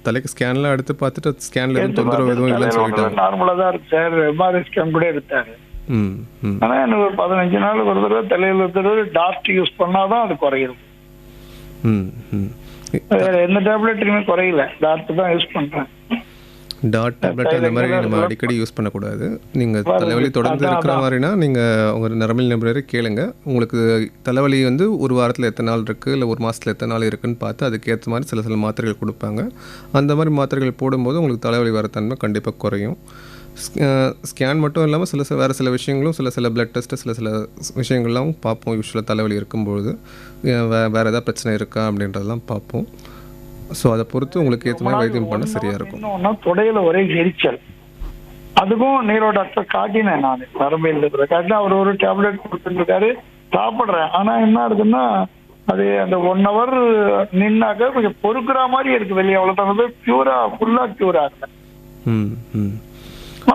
தலைக்கு ஸ்கேன்லாம் எடுத்து பார்த்துட்டு ஸ்கேன்ல எதுவும் தொந்தரவு எதுவும் இல்லைன்னு சொல்லிட்டாங்க. நார்மலா தான் இருக்கு சார். எம்ஆர்ஐ ஸ்கேன் கூட எடுத்தாரு. ஆனா எனக்கு ஒரு 15 நாள் ஒரு தடவை தலையில ஒரு தடவை டார்ட் யூஸ் பண்ணாதான் அது குறையும். வேற எந்த டேப்லெட்டுமே குறையல, டார்ட் தான் யூஸ் பண்றேன். டாட் டேப்லெட் அந்த மாதிரி நம்ம அடிக்கடி யூஸ் பண்ணக்கூடாது. நீங்கள் தலைவலி தொடர்ந்து இருக்கிற மாதிரினா நீங்கள் உங்கள் நரம்பியல் நிபுணரை கேளுங்க. உங்களுக்கு தலைவலி வந்து ஒரு வாரத்தில் எத்தனை நாள் இருக்குது இல்லை ஒரு மாதத்தில் எத்தனை நாள் இருக்குதுன்னு பார்த்து அதுக்கேற்ற மாதிரி சில மாத்திரைகள் கொடுப்பாங்க. அந்த மாதிரி மாத்திரைகள் போடும்போது உங்களுக்கு தலைவலி வர தன்மை கண்டிப்பாக குறையும். ஸ்கேன் மட்டும் இல்லாமல் வேறு சில விஷயங்களும் சில பிளட் டெஸ்ட்டு சில விஷயங்கள்லாம் பார்ப்போம். யூஸ்வலாக தலைவலி இருக்கும்பொழுது வேறு ஏதாவது பிரச்சனை இருக்கா அப்படின்றதெல்லாம் பார்ப்போம். ஸோ அதை பொறுத்து உங்களுக்கு ஏற்ற மாதிரி வைத்தியம் பண்ண சரியாக இருக்கும். இன்னும் தொடையில் ஒரே எரிச்சல், அதுக்கும் நீரோ டாக்டர் காட்டினேன். நான் நரம்பியல் காட்டினா அவர் ஒரு டேப்லெட் கொடுத்துருக்காரு, சாப்பிட்றேன். ஆனால் என்ன இருக்குன்னா அது அந்த 1 hour நின்னாக்க கொஞ்சம் பொறுக்கிற மாதிரி இருக்கு வெளியே. அவ்வளோதான், க்யூரா ஃபுல்லாக க்யூர் ஆகல.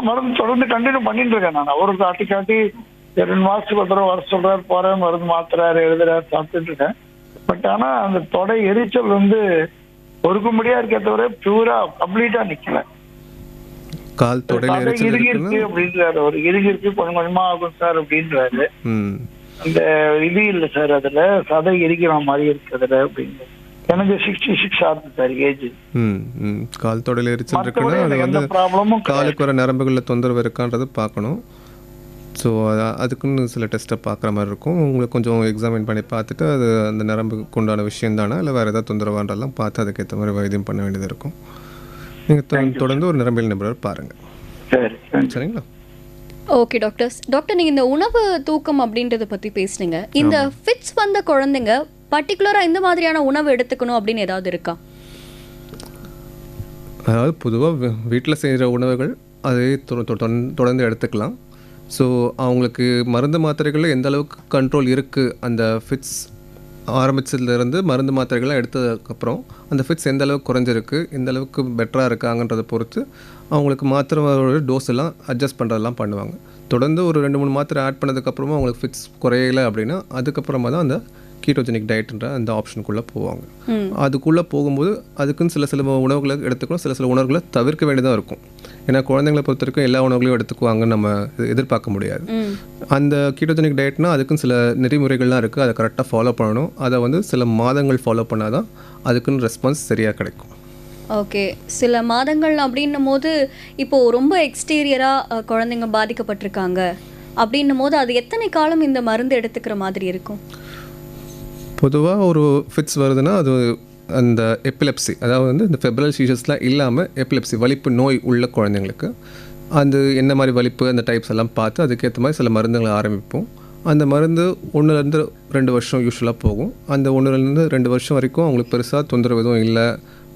மருந்து தொடர்ந்து கண்டினியூ பண்ணிட்டு இருக்கேன் நான். அவருக்கு காட்டி 2 மாசத்துக்கு ஒரு தடவை வர சொல்றாரு, போறேன், மருந்து மாத்துறாரு, எழுதுறாரு, சாப்பிட்டுட்டு இருக்கேன். பட் ஆனா அந்த தொடை எரிச்சல் வந்து பொறுக்க முடியா இருக்க தவிர பியூரா கம்ப்ளீட்டா நிக்கல. கால் தொடையில எரிச்சல் இருக்கு அப்படின்றாரு. ஒரு இருக்கு கொஞ்சம் கொஞ்சமா ஆகும் சார் அப்படின்றாரு. அந்த இது இல்ல சார், அதுல சதை எரிக்கிற மாதிரி இருக்கு அதுல அப்படின்னு. எனக்கு 66 ஆகுது சார் ஏஜ். கால் தொடையில எரிச்சல் இருக்குன்னா அது வந்து காலுக்கு வர நரம்புகளில் தொந்தரவு இருக்கான்றது பார்க்கணும். ஸோ அதுக்குன்னு சில டெஸ்ட்டை பார்க்குற மாதிரி இருக்கும். உங்களுக்கு கொஞ்சம் எக்ஸாமின் பண்ணி பார்த்துட்டு அது அந்த நரம்புக்கு உண்டான விஷயம் தானே இல்லை வேறு ஏதாவது தொந்தரவான்றெல்லாம் பார்த்து அதுக்கேற்ற மாதிரி வைத்தியம் பண்ண வேண்டியது இருக்கும். நீங்கள் தொடர்ந்து ஒரு நரம்பியல் நிபுணர் பாருங்கள். சரிங்களா? ஓகே டாக்டர், நீங்கள் இந்த உணவு தூக்கம் அப்படின்றத பற்றி பேசுனீங்க. இந்த ஃபிட்ஸ் வந்த குழந்தைங்க பர்டிகுலராக இந்த மாதிரியான உணவு எடுத்துக்கணும் அப்படின்னு ஏதாவது இருக்கா? அதாவது பொதுவாக வீட்டில் செய்கிற உணவுகள் அதே தொடர்ந்து எடுத்துக்கலாம். ஸோ அவங்களுக்கு மருந்து மாத்திரைகளில் எந்த அளவுக்கு கண்ட்ரோல் இருக்குது, அந்த ஃபிட்ஸ் ஆரம்பித்ததுலேருந்து மருந்து மாத்திரைகள்லாம் எடுத்ததுக்கப்புறம் அந்த ஃபிட்ஸ் எந்த அளவுக்கு குறைஞ்சிருக்கு, எந்த அளவுக்கு பெட்டராக இருக்காங்கன்றதை பொறுத்து அவங்களுக்கு மாத்திரை டோஸ் எல்லாம் அட்ஜஸ்ட் பண்ணுறதெல்லாம் பண்ணுவாங்க. தொடர்ந்து ஒரு 2-3 மாத்திரை ஆட் பண்ணதுக்கப்புறமா அவங்களுக்கு ஃபிட்ஸ் குறையலை அப்படின்னா அதுக்கப்புறமா தான் அந்த கீட்டோஜெனிக் டயட்ன்ற அந்த ஆப்ஷனுக்குள்ளே போவாங்க. அதுக்குள்ளே போகும்போது அதுக்குன்னு சில உணவுகளை எடுத்துக்கணும், சில உணவுகளை தவிர்க்க வேண்டியதாக இருக்கும். ஏன்னா குழந்தைங்களை பொறுத்த வரைக்கும் எல்லா உணவுகளையும் எடுத்துக்குவாங்கன்னு நம்ம எதிர்பார்க்க முடியாது. அந்த கீட்டோஜெனிக் டயட்னா அதுக்குன்னு சில நெறிமுறைகள்லாம் இருக்குது, அதை கரெக்டாக ஃபாலோ பண்ணணும். அதை வந்து சில மாதங்கள் ஃபாலோ பண்ணால் தான் அதுக்குன்னு ரெஸ்பான்ஸ் சரியாக கிடைக்கும். ஓகே, சில மாதங்கள் அப்படின்னும் போது இப்போது ரொம்ப எக்ஸ்டீரியராக குழந்தைங்க பாதிக்கப்பட்டிருக்காங்க அப்படின்னும் போது அது எத்தனை காலம் இந்த மருந்து எடுத்துக்கிற மாதிரி இருக்கும்? பொதுவாக ஒரு ஃபிட்ஸ் வருதுன்னா அது அந்த எப்பிலெப்சி, அதாவது வந்து இந்த ஃபெப்ரல் சீசர்ஸ்லாம் இல்லாமல் எப்பிலெப்சி வலிப்பு நோய் உள்ள குழந்தைங்களுக்கு அது என்ன மாதிரி வலிப்பு அந்த டைப்ஸ் எல்லாம் பார்த்து அதுக்கேற்ற மாதிரி சில மருந்துகளை ஆரம்பிப்போம். அந்த மருந்து 1-2 வருஷம் யூஸ்வலாக போகும். அந்த 1-2 வருஷம் வரைக்கும் அவங்களுக்கு பெருசாக தொந்தரவு எதுவும் இல்லை,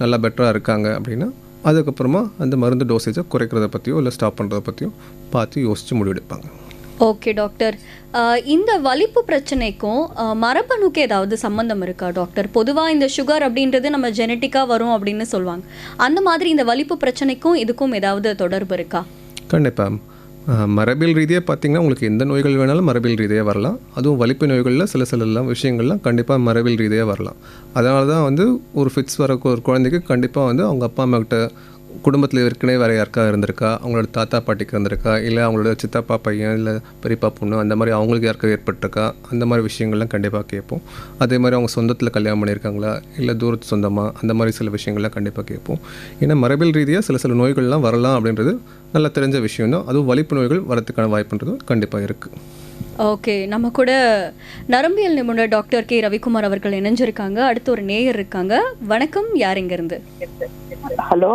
நல்லா பெட்டராக இருக்காங்க அப்படின்னா அதுக்கப்புறமா அந்த மருந்து டோசேஜை குறைக்கிறத பற்றியோ இல்லை ஸ்டாப் பண்ணுறத பற்றியோ பார்த்து யோசித்து முடிவெடுப்பாங்க. ஓகே டாக்டர், இந்த வலிப்பு பிரச்சனைக்கும் மரபணுக்கு ஏதாவது சம்மந்தம் இருக்கா டாக்டர்? பொதுவாக இந்த சுகர் அப்படின்றது நம்ம ஜெனட்டிக்காக வரும் அப்படின்னு சொல்லுவாங்க. அந்த மாதிரி இந்த வலிப்பு பிரச்சனைக்கும் இதுக்கும் ஏதாவது தொடர்பு இருக்கா? கண்டிப்பாக. மரபியல் ரீதியாக பார்த்திங்கன்னா உங்களுக்கு எந்த நோய்கள் வேணாலும் மரபியல் ரீதியாக வரலாம். அதுவும் வலிப்பு நோய்களில் சில விஷயங்கள்லாம் கண்டிப்பாக மரபியல் ரீதியாக வரலாம். அதனால தான் வந்து ஒரு ஃபிட்ஸ் வர ஒரு குழந்தைக்கு கண்டிப்பாக வந்து அவங்க அப்பா அம்மாக்கிட்ட குடும்பத்தில் ஏற்கனவே வேறு யாருக்கா இருந்திருக்கா, அவங்களோட தாத்தா பாட்டிக்கு இருந்திருக்கா, இல்லை அவங்களோட சித்தப்பா பையன் இல்லை பெரியப்பா பொண்ணு அந்த மாதிரி அவங்களுக்கு யாருக்கா ஏற்பட்டிருக்கா, அந்த மாதிரி விஷயங்கள்லாம் கண்டிப்பாக கேட்போம். அதே மாதிரி அவங்க சொந்தத்தில் கல்யாணம் பண்ணியிருக்காங்களா இல்லை தூரத்து சொந்தமாக, அந்த மாதிரி சில விஷயங்கள்லாம் கண்டிப்பாக கேட்போம். ஏன்னா மரபியல் ரீதியாக சில நோய்கள்லாம் வரலாம் அப்படின்றது நல்லா தெரிஞ்ச விஷயம் தான். அதுவும் வலிப்பு நோய்கள் வரத்துக்கான வாய்ப்புன்றது கண்டிப்பாக இருக்குது. ஓகே, நம்ம கூட நரம்பியல் நிபுணர் டாக்டர் கே ரவிக்குமார் அவர்கள் இணைஞ்சிருக்காங்க. அடுத்து ஒரு நேயர் இருக்காங்க. வணக்கம், யார் இருந்து? ஹலோ,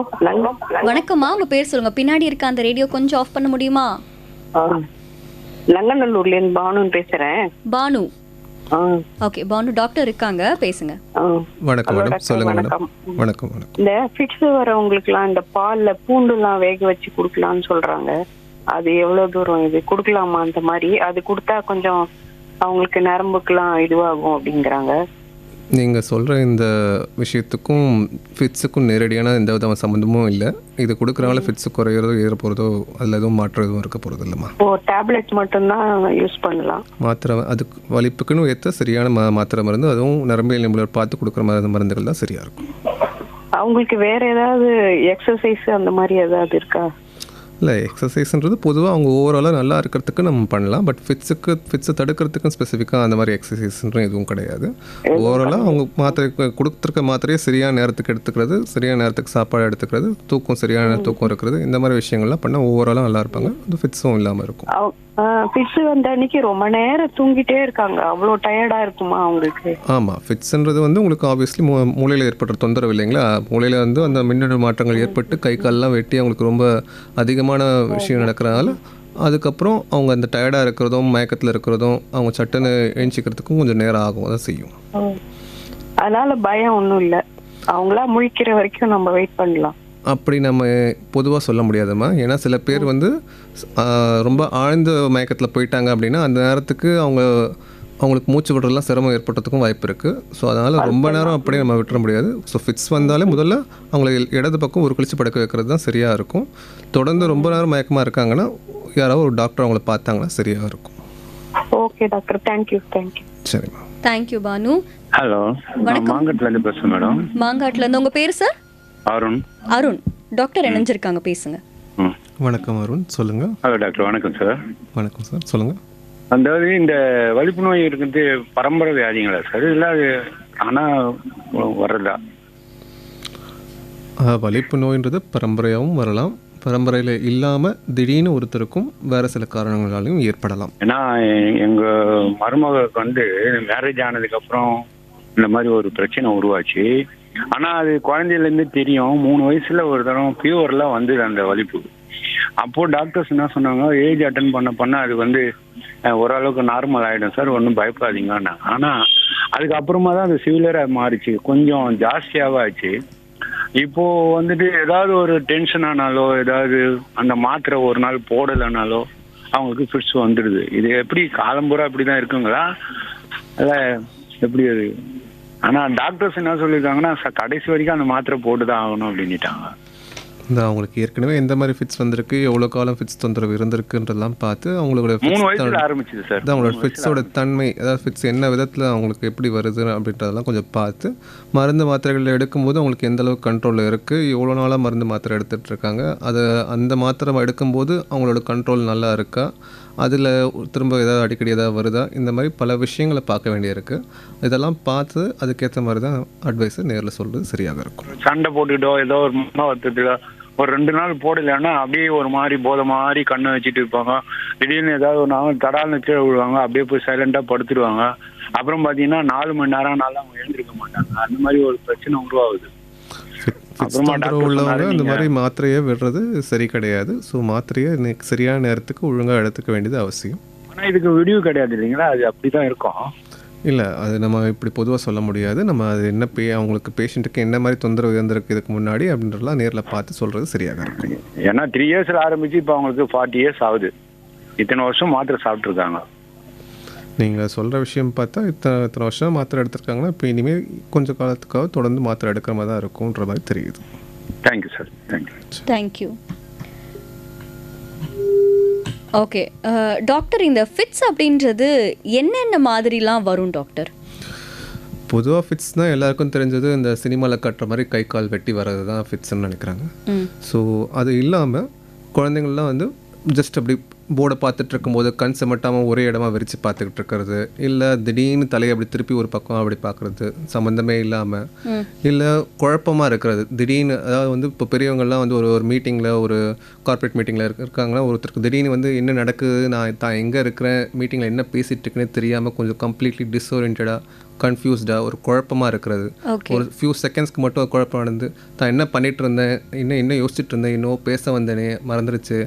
வணக்கம்மா, உங்க பேர் சொல்லுங்க. பின்னாடி இருக்க அந்த ரேடியோ கொஞ்சம் ஆஃப் பண்ண முடியுமா? லங்கநல்லூர்ல இருந்து பானு பேசுறேன். பானு, ஓகே பானு, டாக்டர் இருக்காங்க, பேசுங்க. வணக்கம் மேடம், சொல்லுங்க மேடம். வணக்கம். இந்த ஃபிட்ஸ் வரவங்களுக்குலாம் இந்த பால்ல பூண்டுலாம் வேக வச்சு குடுக்கலாம்னு சொல்றாங்க. அது எவ்வளவு தூரம் இது குடுக்கலாமா? அந்த மாதிரி அது கொடுத்தா கொஞ்சம் அவங்களுக்கு நரம்புக்கெல்லாம் இதுவாகும் அப்படிங்கிறாங்க. நீங்கள் சொல்கிற இந்த விஷயத்துக்கும் ஃபிட்ஸுக்கும் நேரடியான எந்த விதமான சம்மந்தமும் இல்லை. இது கொடுக்குறனால ஃபிட்ஸு குறையிறதோ ஏற போகிறதோ அதில் எதுவும் மாற்றம் எதுவும் இருக்க போகிறது இல்லைம்மா. டேப்லெட் மட்டும்தான் யூஸ் பண்ணலாம். மாத்திரை அதுக்கு வலிப்புக்குன்னு ஏற்ற சரியான மாத்திரை மருந்து, அதுவும் நரம்பியல் நிபுணர் பார்த்து கொடுக்குற மருந்துகள் தான் சரியாக இருக்கும். அவங்களுக்கு வேற ஏதாவது எக்ஸசைஸ் அந்த மாதிரி ஏதாவது இருக்கா? இல்லை, எக்ஸசைஸ்ன்றது பொதுவாக அவங்க ஓவராலாக நல்லா இருக்கிறதுக்கு நம்ம பண்ணலாம். பட் ஃபிட்ஸை தடுக்கிறதுக்கும் ஸ்பெசிஃபிக்காக அந்த மாதிரி எக்ஸசைஸ்ன்ற எதுவும் கிடையாது. ஓவராலாக அவங்க மாத்திரை கொடுத்துருக்க மாத்திரையை சரியான நேரத்துக்கு எடுத்துக்கிறது, சரியான நேரத்துக்கு சாப்பாடு எடுத்துக்கிறது, சரியான தூக்கம் இருக்கிறது, இந்த மாதிரி விஷயங்கள்லாம் பண்ணால் ஓவராலாக நல்லா இருப்பாங்க. அது ஃபிட்ஸும் இல்லாமல் இருக்கும். ஃபிட்ஸ் வந்த அன்னைக்கு ரொம்ப நேரம் தூங்கிட்டே இருக்காங்க. அவ்வளோ டயர்டாக இருக்குமா அவங்களுக்கு? ஆமாம், ஃபிட்ஸ்ன்றது உங்களுக்கு ஆப்வியஸ்லி மூளையில் ஏற்படுற தொந்தரவு இல்லைங்களா. மூளையில் அந்த மின்னணு மாற்றங்கள் ஏற்பட்டு கை கால்லாம் வெட்டி அவங்களுக்கு ரொம்ப அதிகமான விஷயம் நடக்கிறனால அதுக்கப்புறம் அவங்க அந்த டயர்டாக இருக்கிறதும் மயக்கத்தில் இருக்கிறதும் அவங்க சட்டுன்னு எழுச்சிக்கிறதுக்கும் கொஞ்சம் நேரம் ஆகும். அதை செய்யும். அதனால பயம் ஒன்றும் இல்லை, அவங்களா முழிக்கிற வரைக்கும் நம்ம வெயிட் பண்ணலாம். அப்படி நம்ம பொதுவாக சொல்ல முடியாதும்மா. ஏன்னா சில பேர் ரொம்ப ஆழ்ந்த மயக்கத்தில் போயிட்டாங்க அப்படின்னா அந்த நேரத்துக்கு அவங்களுக்கு மூச்சு விடுறதுலாம் சிரமம் ஏற்படுறதுக்கும் வாய்ப்பு இருக்குது. ஸோ அதனால் ரொம்ப நேரம் அப்படியே நம்ம விட்டுற முடியாது. ஸோ ஃபிட்ஸ் வந்தாலே முதல்ல அவங்களை இடது பக்கம் ஒரு கழிச்சு படுக்க வைக்கிறது தான் சரியாக இருக்கும். தொடர்ந்து ரொம்ப நேரம் மயக்கமாக இருக்காங்கன்னா யாராவது ஒரு டாக்டர் அவங்கள பார்த்தாங்கன்னா சரியாக இருக்கும். Okay doctor, thank you. சரிம்மா, தேங்க்யூ பானு. ஹலோ, மாங்காட்லேருந்து பேசுகிறேன் மேடம். மாங்காட்லேருந்து. உங்கள் பேர் சார்? அருண். டாக்டர் இணைஞ்சிருக்காங்க, பேசுங்க. வணக்கம் அருண், சொல்லுங்கள். ஹலோ டாக்டர், வணக்கம் சார். வணக்கம் சார், சொல்லுங்கள். அதாவது இந்த வலிப்பு நோய் இருக்கிறது பரம்பரை வியாதிங்களா சார், இல்லை அது ஆனால் வர்றதா? வலிப்பு நோயின்றது பரம்பரையாகவும் வரலாம், பரம்பரையில் இல்லாமல் திடீர்னு ஒருத்தருக்கும் வேறு சில காரணங்களாலையும் ஏற்படலாம். ஏன்னா எங்கள் மருமகளுக்கு மேரேஜ் ஆனதுக்கப்புறம் இந்த மாதிரி ஒரு பிரச்சனை உருவாச்சு. ஆனால் அது குழந்தையிலேருந்து தெரியும். 3 வயசுல ஒரு தடவை ஃபீவர்லாம் வந்தது அந்த வலிப்பு. அப்போது டாக்டர்ஸ் என்ன சொன்னாங்க, ஏஜ் அட்டன் பண்ண அது ஓரளவுக்கு நார்மல் ஆகிடும் சார், ஒன்றும் பயப்படாதீங்கன்னா. ஆனால் அதுக்கப்புறமா தான் அது சிவியராக மாறிச்சு, கொஞ்சம் ஜாஸ்தியாகவே ஆச்சு. இப்போது ஏதாவது ஒரு டென்ஷன் ஆனாலோ ஏதாவது அந்த மாத்திரை ஒரு நாள் போடலைனாலோ அவங்களுக்கு ஃபிட்ஸ் வந்துடுது. இது எப்படி காலம்பூரா இப்படி தான் இருக்குங்களா, இல்லை எப்படி அது? ஆனால் டாக்டர்ஸ் என்ன சொல்லியிருக்காங்கன்னா கடைசி வரைக்கும் அந்த மாத்திரை போட்டு தான் ஆகணும் அப்படின்ட்டாங்க. இந்த அவங்களுக்கு ஏற்கனவே எந்த மாதிரி ஃபிட்ஸ் வந்திருக்கு, எவ்வளோ காலம் ஃபிட்ஸ் தொந்தரவு இருந்திருக்குன்றதெல்லாம் பார்த்து அவங்களோட 3 வயசுல ஆரம்பிச்சிது சார். அவங்களோட ஃபிட்ஸோட தன்மை, அதாவது ஃபிட்ஸ் என்ன விதத்தில் அவங்களுக்கு எப்படி வருது அப்படின்றதெல்லாம் கொஞ்சம் பார்த்து மருந்து மாத்திரைகள் எடுக்கும்போது அவங்களுக்கு எந்த அளவுக்கு கண்ட்ரோலில் இருக்குது, எவ்வளோ நாளாக மருந்து மாத்திரை எடுத்துகிட்டு இருக்காங்க, அதை அந்த மாத்திரை எடுக்கும்போது அவங்களோட கண்ட்ரோல் நல்லா இருக்கா, அதில் திரும்ப ஏதாவது அடிக்கடி ஏதாவது வருதா, இந்த மாதிரி பல விஷயங்களை பார்க்க வேண்டியிருக்கு. இதெல்லாம் பார்த்து அதுக்கேற்ற மாதிரி தான் அட்வைஸை நேரில் சொல்கிறது சரியாக இருக்கும். சண்டை போட்டுக்கிட்டோ ஏதோ ஒரு மன வருத்தத்தில் ஒரு 2 நாள் போடலைன்னா அப்படியே ஒரு மாதிரி போதை மாதிரி கண்ணை வச்சுட்டு இருப்பாங்க. திடீர்னு ஏதாவது ஒரு நாள் தடால்னு கீழே விழுவாங்க, அப்படியே போய் சைலண்டாக படுத்துடுவாங்க. அப்புறம் பார்த்தீங்கன்னா 4 மணி நேரம் அவங்க எழுந்திருக்க மாட்டாங்க. அந்த மாதிரி ஒரு பிரச்சனை உருவாகுது. உள்ளவங்க இந்த மாதிரி மாத்திரையை விடுறது சரி கிடையாது. ஸோ மாத்திரையை சரியான நேரத்துக்கு ஒழுங்காக எடுத்துக்க வேண்டியது அவசியம். ஆனால் இதுக்கு விடிவு கிடையாது இல்லைங்களா, அது அப்படி தான் இருக்கும். இல்லை, அது நம்ம இப்படி பொதுவாக சொல்ல முடியாது. நம்ம அது என்ன அவங்களுக்கு பேஷண்ட்டுக்கு என்ன மாதிரி தொந்தரவு இருந்திருக்கு இதுக்கு முன்னாடி அப்படின்றலாம் நேரில் பார்த்து சொல்கிறது சரியாக இருக்கும். ஏன்னா 3 இயர்ஸில் ஆரம்பித்து இப்போ அவங்களுக்கு 40 இயர்ஸ் ஆகுது. இத்தனை வருஷம் மாத்திரை சாப்பிட்ருக்காங்க. நீங்கள் சொல்கிற விஷயம் பார்த்தா இத்தனை வருஷம் மாத்திரை எடுத்திருக்காங்கன்னா இப்போ இனிமேல் கொஞ்சம் காலத்துக்காக தொடர்ந்து மாத்திரை எடுக்கிற மாதிரி தான் இருக்கும்ன்ற மாதிரி தெரியுது. Thank you sir. Thank you. Okay doctor, இந்த ஃபிட்ஸ் அப்படின்றது என்னென்ன மாதிரிலாம் வரும் டாக்டர்? பொதுவாக ஃபிட்ஸ்னால் எல்லாருக்கும் தெரிஞ்சது இந்த சினிமாவில் கட்டுற மாதிரி கை கால் வெட்டி வர்றது தான் ஃபிட்ஸ்ன்னு நினைக்கிறாங்க. ஸோ அது இல்லாமல் குழந்தைங்கள்லாம் ஜஸ்ட் அப்படி போர்டை பார்த்துட்டு இருக்கும்போது கண் செமட்டாமல் ஒரே இடமா விரித்து பார்த்துக்கிட்டு இருக்கிறது, இல்லை திடீர்னு தலையை அப்படி திருப்பி ஒரு பக்கம் அப்படி பார்க்குறது சம்மந்தமே இல்லாமல், இல்லை குழப்பமாக இருக்கிறது திடீர்னு. அதாவது இப்போ பெரியவங்கள்லாம் ஒரு மீட்டிங்கில், ஒரு கார்ப்பரேட் மீட்டிங்கில் இருக்காங்கன்னா ஒருத்தருக்கு திடீர்னு என்ன நடக்குது, நான் தான் எங்கே இருக்கிறேன், மீட்டிங்கில் என்ன பேசிகிட்டு இருக்குன்னே தெரியாமல் கொஞ்சம் கம்ப்ளீட்லி டிஸ்ஓரியன்டாக கன்ஃபியூஸ்டாக ஒரு குழப்பமாக இருக்கிறது. ஒரு ஃபியூ செகண்ட்ஸ்க்கு மட்டும் ஒரு குழப்பம் நடந்து தான் என்ன பண்ணிகிட்டு இருந்தேன், என்ன யோசிச்சுட்டு இருந்தேன், இன்னும் பேச வந்தேனே மறந்துடுச்சு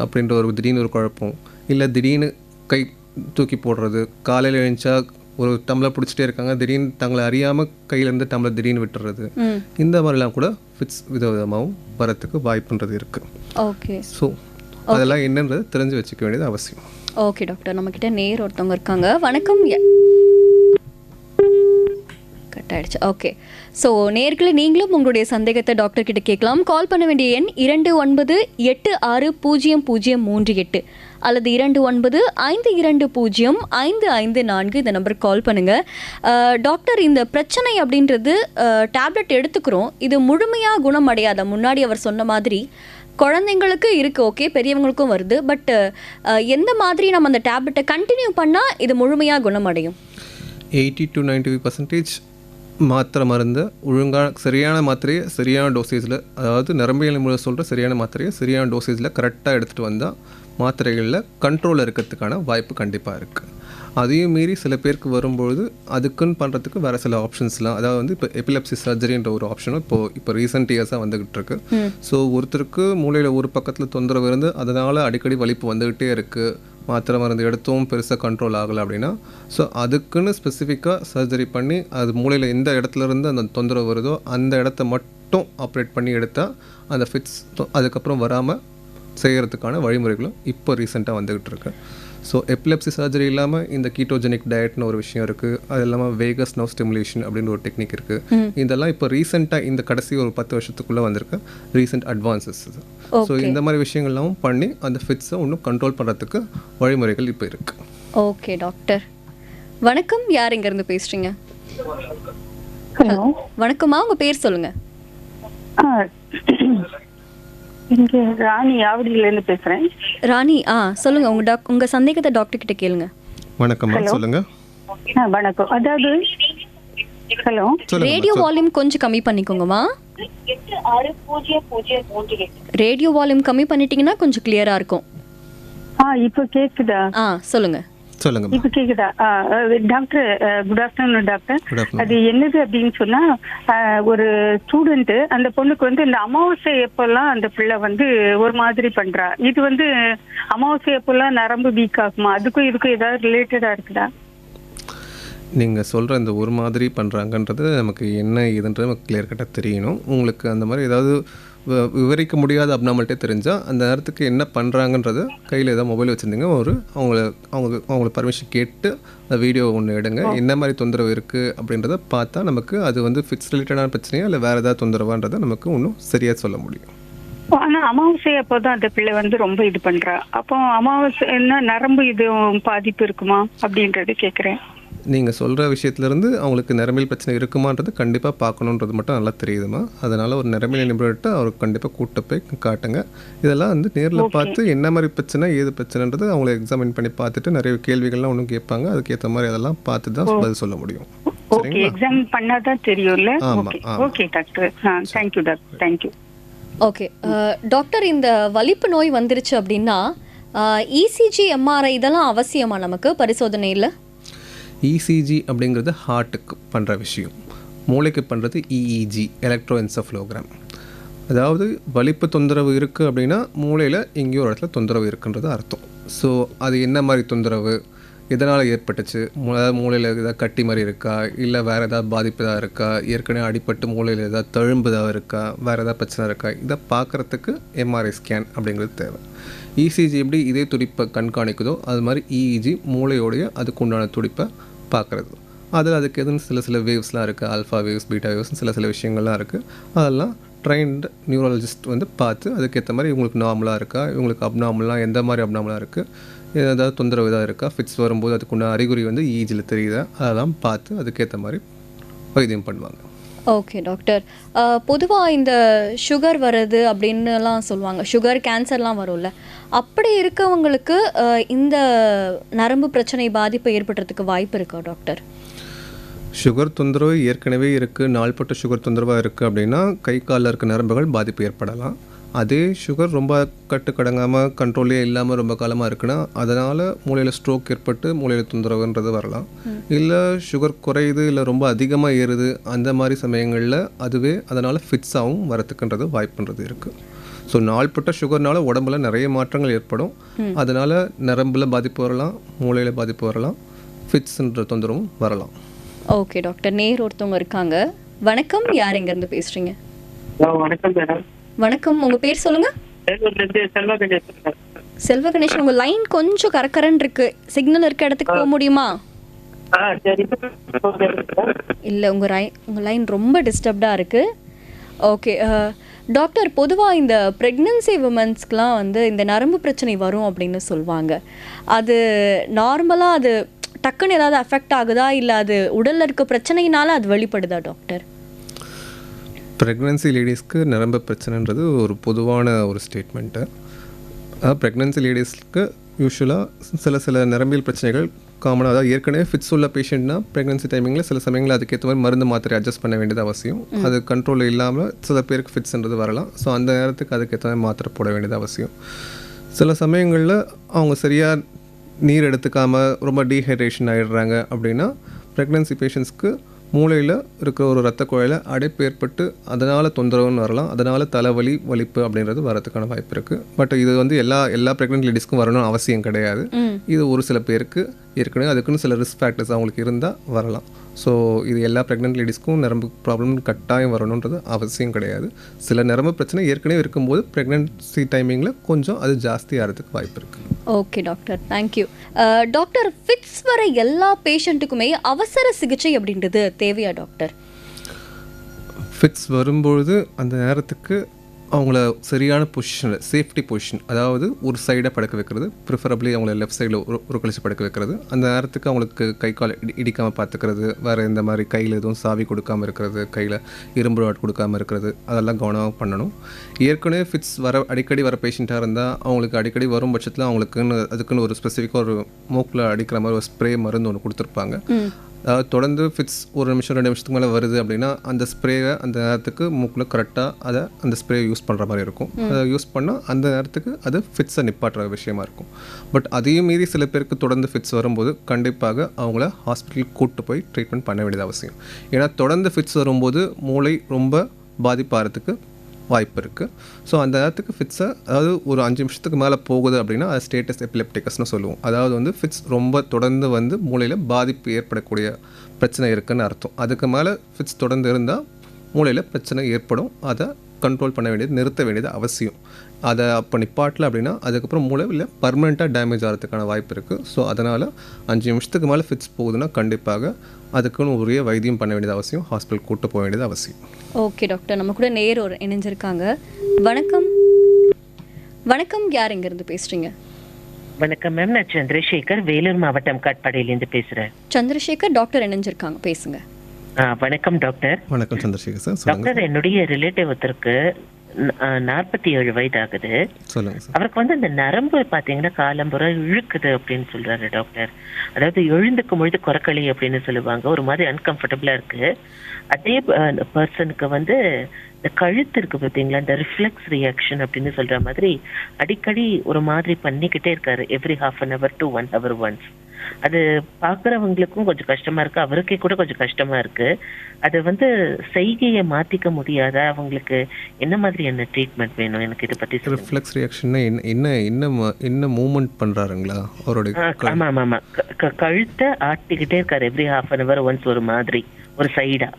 அப்படின்ற ஒரு திடீர்னு ஒரு குழப்பம், இல்லை திடீர்னு கை தூக்கி போடுறது, காலையில் எழுந்தா ஒரு டம்ளர் பிடிச்சிட்டே இருக்காங்க, திடீர்னு தங்களை அறியாமல் கையிலேருந்து டம்ளர் திடீர்னு விட்டுறது, இந்த மாதிரிலாம் கூட ஃபிட்ஸ் விதவிதமாகவும் வரத்துக்கு வாய்ப்புன்றது இருக்குது. ஓகே, ஸோ அதெல்லாம் என்னன்றது தெரிஞ்சு வச்சுக்க வேண்டியது அவசியம். ஓகே டாக்டர், நம்மக்கிட்ட நேர் ஒருத்தவங்க இருக்காங்க. வணக்கம். கட் ஆயிடுச்சு. ஓகே. ஸோ நேர்களே, நீங்களும் உங்களுடைய சந்தேகத்தை டாக்டர் கிட்ட கேட்கலாம். கால் பண்ண வேண்டிய எண் 29860038 அல்லது 2952055544 இந்த நம்பருக்கு கால் பண்ணுங்கள். டாக்டர், இந்த பிரச்சனை அப்படின்றது டேப்லெட் எடுத்துக்கிறோம், இது முழுமையாக குணமடையாத, முன்னாடி அவர் சொன்ன மாதிரி குழந்தைங்களுக்கு இருக்குது, ஓகே, பெரியவங்களுக்கும் வருது, பட் எந்த மாதிரி நம்ம அந்த டேப்லெட்டை கண்டினியூ பண்ணால் இது முழுமையாக குணமடையும்? 80 to 95% மாத்திரை மருந்து ஒழுங்கான சரியான மாத்திரையை சரியான டோசேஜில், அதாவது நரம்பியல் மூலம் சொல்கிற சரியான மாத்திரையை சரியான டோசேஜில் கரெக்டாக எடுத்துகிட்டு வந்தால் மாத்திரைகளில் கண்ட்ரோலில் இருக்கிறதுக்கான வாய்ப்பு கண்டிப்பாக இருக்குது. அதையும் மீறி சில பேருக்கு வரும்பொழுது அதுக்குன்னு பண்ணுறதுக்கு வேறு சில ஆப்ஷன்ஸ்லாம், அதாவது வந்து இப்போ எபிலெப்சி சர்ஜரின்ற ஒரு ஆப்ஷனும் இப்போ ரீசெண்ட் இயர்ஸாக வந்துக்கிட்டு இருக்கு. ஸோ ஒருத்தருக்கு மூளையில் ஒரு பக்கத்தில் தொந்தரவு இருந்து அதனால் அடிக்கடி வலிப்பு வந்துக்கிட்டே இருக்குது, மாத்திரை மருந்து எடுத்தும் பெருசாக கண்ட்ரோல் ஆகலை அப்படின்னா, ஸோ அதுக்குன்னு ஸ்பெசிஃபிக்காக சர்ஜரி பண்ணி அது மூளையில் எந்த இடத்துலேருந்து அந்த தொந்தரவு வருதோ அந்த இடத்த மட்டும் ஆப்ரேட் பண்ணி எடுத்தால் அந்த ஃபிட்ஸ் அதுக்கப்புறம் வராமல் செய்கிறதுக்கான வழிமுறைகளும் இப்போ ரீசெண்டாக வந்துக்கிட்டு இருக்கு. ஸோ எபிலெப்சி சர்ஜரி இல்லாமல் இந்த கீட்டோஜெனிக் டயட்னு ஒரு விஷயம் இருக்குது, அது இல்லாமல் வேகஸ் நர்வ் ஸ்டிமுலேஷன் அப்படின்னு ஒரு டெக்னிக் இருக்குது. இதெல்லாம் இப்போ ரீசெண்டாக இந்த கடைசி ஒரு 10 வருஷத்துக்குள்ளே வந்திருக்கு ரீசெண்ட் அட்வான்சஸ். ஸோ இந்த மாதிரி விஷயங்கள்லாம் பண்ணி அந்த ஃபிட்ஸை இன்னும் கண்ட்ரோல் பண்ணுறதுக்கு வழிமுறைகள் இப்போ இருக்குது. Okay doctor. வணக்கம், யார் இங்கேருந்து பேசுகிறீங்க? ஹலோ, வணக்கம்மா, உங்கள் பேர் சொல்லுங்கள். இங்கே ராணி ஆவடியிலேருந்து பேசுகிறேன். ராணி, சொல்லுங்கள், உங்கள் சந்தேகத்தை டாக்டர் கிட்ட கேளுங்க. வணக்கம்மா, சொல்லுங்கள். வணக்கம். அதாவது ஹலோ, ரேடியோ வால்யூம் கொஞ்சம் கம்மி பண்ணிக்கோங்கம்மா. ரேடியோ வால்யூம் கம்மி பண்ணிட்டீங்கன்னா கொஞ்சம் கிளியரா இருக்கும். இப்போ கேக்குதா? சொல்லுங்க. இப்ப கேக்குதா? Doctor, good afternoon doctor. அது என்னது அப்படின்னு சொன்னா, ஒரு ஸ்டூடெண்ட், அந்த பொண்ணுக்கு வந்து இந்த அமாவாசை எப்பெல்லாம் அந்த பிள்ளை வந்து ஒரு மாதிரி பண்றா, இது வந்து அமாவாசை எப்பெல்லாம் நரம்பு வீக் ஆகுமா? அதுக்கும் இதுக்கும் ஏதாவது ரிலேட்டடா இருக்குதா? நீங்கள் சொல்கிற இந்த ஒரு மாதிரி பண்ணுறாங்கன்றது நமக்கு என்ன ஏதுன்றது நமக்கு கிளியர் கட்டாக தெரியணும். உங்களுக்கு அந்த மாதிரி ஏதாவது விவரிக்க முடியாத அப்நார்மாலிட்டி தெரிஞ்சால் அந்த நேரத்துக்கு என்ன பண்ணுறாங்கன்றது கையில் ஏதாவது மொபைல் வச்சுருந்தீங்க, அவங்கள பர்மிஷன் கேட்டு அந்த வீடியோ ஒன்று எடுங்க. என்ன மாதிரி தொந்தரவு இருக்குது அப்படின்றத பார்த்தா நமக்கு அது வந்து ஃபிட்ஸ் ரிலேட்டடான பிரச்சனையா இல்லை வேறு ஏதாவது தொந்தரவான்றதை நமக்கு இன்னும் சரியாக சொல்ல முடியும். ஆனா அமாவாசை அப்போதான் அந்த பிள்ளை வந்து ரொம்ப இது பண்றா. அப்போ அமாவாசை என்ன நரம்பு இது பாதிப்பு இருக்குமா அப்படின்றது கேட்குறேன். நீங்கள் சொல்கிற விஷயத்துலேருந்து அவங்களுக்கு நரம்பியல் பிரச்சனை இருக்குமான்றது கண்டிப்பாக பார்க்கணுன்றது மட்டும் நல்லா தெரியுதுமா. அதனால் ஒரு நரம்பியல் நிபுணர்கிட்ட அவருக்கு கண்டிப்பாக கூட்ட போய் காட்டுங்க. இதெல்லாம் வந்து நேரில் பார்த்து என்ன மாதிரி பிரச்சனை ஏது பிரச்சனைன்றது அவங்கள எக்ஸாமின் பண்ணி பார்த்துட்டு நிறைய கேள்விகள்லாம் ஒன்றும் கேட்பாங்க, அதுக்கேற்ற மாதிரி அதெல்லாம் பார்த்து தான் பதில் சொல்ல முடியும். ஓகே, எக்ஸாமின் பண்ணாதான் தெரியும்ல. Okay doctor, thank you doctor, thank you. Okay doctor, இந்த வலிப்பு நோய் வந்துருச்சு அப்படின்னா இசிஜி, எம்ஆர்ஐ இதெல்லாம் அவசியமா நமக்கு பரிசோதனையில்? இசிஜி அப்படிங்கிறது ஹார்ட்டுக்கு பண்ணுற விஷயம், மூளைக்கு பண்ணுறது இஇஜி, எலக்ட்ரோஎன்செஃபலோகிராம். அதாவது வலிப்பு தொந்தரவு இருக்குது அப்படின்னா மூளையில் எங்கேயோ ஒரு இடத்துல தொந்தரவு இருக்குன்றது அர்த்தம். ஸோ அது என்ன மாதிரி தொந்தரவு, எதனால் ஏற்பட்டுச்சு, அதாவது மூளையில் ஏதாவது கட்டி மாதிரி இருக்கா, இல்லை வேறு ஏதாவது பாதிப்பு ஏதாவது இருக்கா, ஏற்கனவே அடிப்பட்டு மூளையில் ஏதாவது தழும்பு ஏதாவது இருக்கா, வேறு ஏதாவது பிரச்சனை இருக்கா, இதை பார்க்குறதுக்கு எம்ஆர்ஐ ஸ்கேன் அப்படிங்கிறது தேவை. இசிஜி எப்படி இதே துடிப்பை கண்காணிக்குதோ அது மாதிரி இஇஜி மூளையோடைய அதுக்கு உண்டான துடிப்பை பார்க்குறது. அதில் அதுக்கு எதுவும் சில வேவ்ஸ்லாம் இருக்குது, ஆல்ஃபா வேவ்ஸ், பீட்டா வேவ்ஸ், சில விஷயங்கள்லாம் இருக்குது. அதெல்லாம் ட்ரைன்டு நியூரலஜிஸ்ட் வந்து பார்த்து அதுக்கேற்ற மாதிரி இவங்களுக்கு நார்மலாக இருக்கா, இவங்களுக்கு அப்நார்மலாக எந்த மாதிரி அப்நார்மலாக இருக்குது, ஏதாவது தொந்தரவு ஏதாவது இருக்கா, ஃபிட்ஸ் வரும்போது அதுக்குண்டான அறிகுறி வந்து இஜியில் தெரியுதா, அதெல்லாம் பார்த்து அதுக்கேற்ற மாதிரி வைத்தியம் பண்ணுவாங்க. ஓகே டாக்டர், பொதுவாக இந்த சுகர் வருது அப்படின்னுலாம் சொல்லுவாங்க, சுகர் கேன்சர்லாம் வரும்ல, அப்படி இருக்கவங்களுக்கு இந்த நரம்பு பிரச்சனை பாதிப்பு ஏற்படுறதுக்கு வாய்ப்பு இருக்கா டாக்டர்? சுகர் தொந்தரவு ஏற்கனவே இருக்குது, நாள்பட்ட சுகர் தொந்தரவாக இருக்குது அப்படின்னா கை காலில் இருக்க நரம்புகள் பாதிப்பு ஏற்படலாம். அதே சுகர் ரொம்ப கட்டுக்கடங்காமல் கண்ட்ரோலே இல்லாமல் ரொம்ப காலமாக இருக்குன்னா அதனால் மூளையில் ஸ்ட்ரோக் ஏற்பட்டு மூளையில் தொந்தரவுன்றது வரலாம். இல்லை சுகர் குறையுது, இல்லை ரொம்ப அதிகமாக ஏறுது, அந்த மாதிரி சமயங்களில் அதுவே அதனால் ஃபிட்ஸாகவும் வரத்துக்குன்றது வாய்ப்புன்றது இருக்குது. ஸோ நாள்பட்ட சுகர்னால உடம்புல நிறைய மாற்றங்கள் ஏற்படும். அதனால் நரம்பில் பாதிப்பு வரலாம், மூளையில் பாதிப்பு வரலாம், ஃபிட்ஸ்ன்ற தொந்தரவும் வரலாம். ஓகே டாக்டர், நேர் ஒருத்தவங்க இருக்காங்க. வணக்கம், யார் எங்கேருந்து பேசுகிறீங்க? வணக்கம் மேடம். வணக்கம், உங்கள் பேர் சொல்லுங்கள். செல்வ கணேசன், உங்கள் லைன் கொஞ்சம் கரக்கரன்னு இருக்கு, சிக்னல் இருக்க இடத்துக்கு போக முடியுமா? சரி. இல்லை உங்கள் லைன் ரொம்ப டிஸ்டர்ப்டாக இருக்குது. ஓகே டாக்டர், பொதுவாக இந்த ப்ரெக்னென்சி உமன்ஸ்க்குலாம் வந்து இந்த நரம்பு பிரச்சனை வரும் அப்படின்னு சொல்லுவாங்க. அது நார்மலாக அது டக்குன்னு ஏதாவது அஃபெக்ட் ஆகுதா, இல்லை அது உடலில் இருக்க பிரச்சனையினால அது வெளிப்படுதா டாக்டர்? ப்ரெக்னென்சி லேடிஸ்க்கு நரம்பு பிரச்சனைன்றது ஒரு பொதுவான ஒரு ஸ்டேட்மெண்ட்டு. ப்ரெக்னென்சி லேடிஸ்க்கு யூஸ்வலாக சில நரம்பியல் பிரச்சனைகள் காமனாக, அதாவது ஏற்கனவே ஃபிட்ஸ் உள்ள பேஷண்ட்னா ப்ரெக்னென்சி டைமிங்கில் சில சமயங்களில் அதுக்கேற்ற மாதிரி மருந்து மாத்திரை அட்ஜஸ்ட் பண்ண வேண்டியது அவசியம். அது கண்ட்ரோல் இல்லாமல் சில பேருக்கு ஃபிட்ஸ்ன்றது வரலாம். ஸோ அந்த நேரத்துக்கு அதுக்கேற்ற மாதிரி மாத்திரை போட வேண்டியது அவசியம். சில சமயங்களில் அவங்க சரியாக நீர் எடுத்துக்காமல் ரொம்ப டீஹைட்ரேஷன் ஆகிடுறாங்க அப்படின்னா ப்ரெக்னென்சி பேஷண்ட்ஸ்க்கு மூளையில் இருக்கிற ஒரு ரத்த குழாயில் அடைப்பு ஏற்பட்டு அதனால் தொந்தரவுன்னு வரலாம். அதனால் தலைவலி வலிப்பு அப்படின்றது வரதுக்கான வாய்ப்பு இருக்குது. பட் இது வந்து எல்லா ப்ரெக்னென்ட் லேடிஸ்க்கும் வரணும்னு அவசியம் கிடையாது. இது ஒரு சில பேருக்கு ஏற்கனவே அதுக்குன்னு சில ரிஸ்க் ஃபேக்டர்ஸ் அவங்களுக்கு இருந்தால் வரலாம். ஸோ இது எல்லா ப்ரெக்னென்ட் லேடிஸ்க்கும் நரம்பு ப்ராப்ளம் கட்டாயம் வரணுன்றது அவசியம் கிடையாது. சில நரம்பு பிரச்சனை ஏற்கனவே இருக்கும்போது ப்ரெக்னென்சி டைமிங்கில் கொஞ்சம் அது ஜாஸ்தி ஆகிறதுக்கு வாய்ப்பு இருக்குது. Okay doctor, thank you. Doctor, fits வர எல்லா பேஷண்ட்டுக்குமே அவசர சிகிச்சை அப்படின்றது தேவையா டாக்டர்? ஃபிட்ஸ் வரும்பொழுது அந்த நேரத்துக்கு அவங்கள சரியான பொசிஷனில், சேஃப்டி பொசிஷன், அதாவது ஒரு சைடாக படுக்க வைக்கிறது, ப்ரிஃபரபிளி அவங்கள லெஃப்ட் சைடில் ஒரு கழிச்சு படுக்க வைக்கிறது. அந்த நேரத்துக்கு அவங்களுக்கு கை கால் இடிக்காமல் பார்த்துக்கிறது, வேறு இந்த மாதிரி கையில் எதுவும் சாவி கொடுக்காமல் இருக்கிறது, கையில் இரும்பு ராட் கொடுக்காமல் இருக்கிறது, அதெல்லாம் கவனமாக பண்ணணும். ஏற்கனவே ஃபிட்ஸ் அடிக்கடி வர பேஷண்ட்டாக இருந்தால் அவங்களுக்கு அடிக்கடி வரும் பட்சத்தில் அதுக்குன்னு ஒரு ஸ்பெசிஃபிக்காக ஒரு மூக்கில் அடிக்கிற மாதிரி ஒரு ஸ்ப்ரே மருந்து ஒன்று கொடுத்துருப்பாங்க. அதாவது தொடர்ந்து ஃபிட்ஸ் ஒரு நிமிஷம் 2 நிமிஷத்துக்கு மேலே வருது அப்படின்னா அந்த ஸ்ப்ரேவை அந்த நேரத்துக்கு மூக்கில் கரெக்டாக அந்த ஸ்ப்ரே யூஸ் பண்ணுற மாதிரி இருக்கும். அதை யூஸ் பண்ணால் அந்த நேரத்துக்கு அது ஃபிட்ஸை நிப்பாட்டுற விஷயமா இருக்கும். பட் அதையும் மீறி சில பேருக்கு தொடர்ந்து ஃபிட்ஸ் வரும்போது கண்டிப்பாக அவங்கள ஹாஸ்பிட்டலுக்கு கூப்பிட்டு போய் ட்ரீட்மெண்ட் பண்ண வேண்டியது அவசியம். ஏன்னா தொடர்ந்து ஃபிட்ஸ் வரும்போது மூளை ரொம்ப பாதிப்பாகிறதுக்கு வாய்ப்பு இருக்குது. ஸோ அந்த நேரத்துக்கு ஃபிட்ஸை, அதாவது ஒரு 5 நிமிஷத்துக்கு மேலே போகுது அப்படின்னா அது ஸ்டேட்டஸ் எபிலெப்டிகஸ்னு சொல்லுவோம். அதாவது வந்து ஃபிட்ஸ் ரொம்ப தொடர்ந்து வந்து மூளையில் பாதிப்பு ஏற்படக்கூடிய பிரச்சனை இருக்குதுன்னு அர்த்தம். அதுக்கு மேலே ஃபிட்ஸ் தொடர்ந்து இருந்தால் மூளையில் பிரச்சனை ஏற்படும். அதை கண்ட்ரோல் பண்ண வேண்டியது, நிறுத்த வேண்டியது அவசியம். அதை அப்போ நிப்பாட்டல அப்படின்னா அதுக்கப்புறம் மூளையில் பர்மனெண்ட்டாக டேமேஜ் ஆகிறதுக்கான வாய்ப்பு இருக்குது. ஸோ அதனால் 5 நிமிஷத்துக்கு மேலே ஃபிட்ஸ் போகுதுன்னா கண்டிப்பாக அதுக்குன்னு உரிய வைத்தியம் பண்ண வேண்டியது அவசியம், ஹாஸ்பிட்டல் கூட்டு போக வேண்டியது அவசியம். ஓகே டாக்டர், நம்ம கூட ஒரு இணைஞ்சிருக்காங்க. வணக்கம். வணக்கம், யார் எங்கேருந்து பேசுகிறீங்க? வணக்கம் மேம், நான் சந்திரசேகர், வேலூர் மாவட்டம் காட்பாடியிலேருந்து பேசுகிறேன். சந்திரசேகர், டாக்டர் இணைஞ்சிருக்காங்க, பேசுங்க. வணக்கம் டாக்டர். வணக்கம் சந்திரசேகர் சார். டாக்டர், என்னுடைய ரிலேட்டிவ் ஒருத்தருக்கு 47 வயது ஆகுது. அவருக்கு வந்து இந்த நரம்பு பாத்தீங்கன்னா காலம்புற இழுக்குது அப்படின்னு சொல்றாரு டாக்டர். அதாவது எழுந்துக்கும் பொழுது குரக்களி அப்படின்னு சொல்லுவாங்க, ஒரு மாதிரி அன்கம்ஃபர்டபுளா இருக்கு. அதே பர்சனுக்கு வந்து இந்த கழுத்து இருக்கு பார்த்தீங்களா, இந்த ரிஃப்ளெக்ஸ் ரியாக்ஷன் அப்படின்னு சொல்ற மாதிரி அடிக்கடி ஒரு மாதிரி பண்ணிக்கிட்டே இருக்காரு, every ½ an hour to 1 hour once. அது பாக்குறவங்களுக்கும் கொஞ்சம் கஷ்டமா இருக்கு, அவருக்கே கூட கொஞ்சம் கஷ்டமா இருக்கு. அது வந்து செய்கையை மாத்திக்க முடியாத அவங்களுக்கு என்ன மாதிரியான ட்ரீட்மெண்ட் வேணும்? எனக்கு இதை பத்தி சொல்லுங்க. ரிஃப்ளெக்ஸ் ரியாக்ஷன்னா என்ன மூவ்மெண்ட் பண்றாருங்களா அவரோட? ஆமா ஆமா ஆமா, கழுத்தை ஆட்டிக்கிட்டே இருக்காரு எவ்ரி ½ an hour once, ஒரு மாதிரி ஒரு சைடா.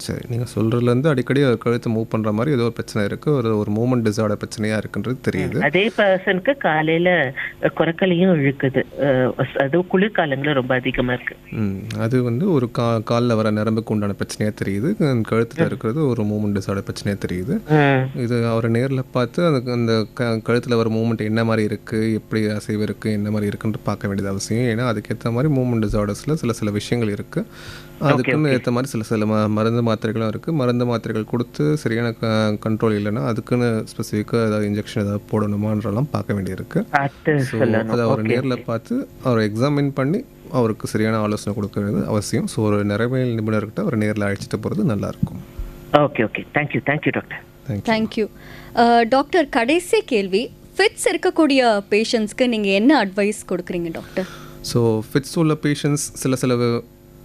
சரி, நீங்கள் சொல்கிறதுலேருந்து அடிக்கடி கழுத்தை மூவ் பண்ணுற மாதிரி ஏதோ ஒரு பிரச்சனை இருக்குது, ஒரு மூவ்மெண்ட் டிஸார்டர் பிரச்சனையாக இருக்குன்றது தெரியுது. அதே பர்சனுக்கு காலையில் குரக்கலையும் இழுக்குது, அது குளிர்காலங்களும் ரொம்ப அதிகமாக இருக்குது. அது வந்து ஒரு காலில் வர நரம்புக்கு உண்டான பிரச்சனையாக தெரியுது, கழுத்தில் இருக்கிறது ஒரு மூவ்மெண்ட் டிஸார்டர் பிரச்சனையாக தெரியுது. இது அவரை நேரில் பார்த்து அந்த கழுத்தில் வர மூவ்மெண்ட் என்ன மாதிரி இருக்குது, எப்படி அசைவு இருக்குது, என்ன மாதிரி இருக்குன்னு பார்க்க வேண்டியது அவசியம். ஏன்னா அதுக்கேற்ற மாதிரி மூவ்மெண்ட் டிஸார்டர்ஸில் சில விஷயங்கள் இருக்குது. அதுக்குன்னு ஏற்ற மாதிரி சில மருந்து மாத்திரைகளும் இருக்குது. மருந்து மாத்திரைகள் கொடுத்து சரியான கண்ட்ரோல் இல்லைன்னா அதுக்குன்னு ஸ்பெசிஃபிக்காக ஏதாவது இன்ஜெக்ஷன் ஏதாவது போடணுமான்றலாம் பார்க்க வேண்டியிருக்கு. ஸோ அதை அவர் நேரில் பார்த்து அவரை எக்ஸாமின் பண்ணி அவருக்கு சரியான ஆலோசனை கொடுக்க வேண்டியது அவசியம். ஸோ ஒரு நரம்பியல் நிபுணர்கிட்ட அவர் நேரில் அழைச்சிட்டு போகிறது நல்லாயிருக்கும். Okay okay, thank you doctor. Thank you doctor. கடைசி கேள்வி, ஃபிட்ஸ் இருக்கக்கூடிய பேஷண்ட்ஸ்க்கு நீங்கள் என்ன அட்வைஸ் கொடுக்குறீங்க டாக்டர்? ஸோ ஃபிட்ஸ் உள்ள பேஷண்ட்ஸ் சில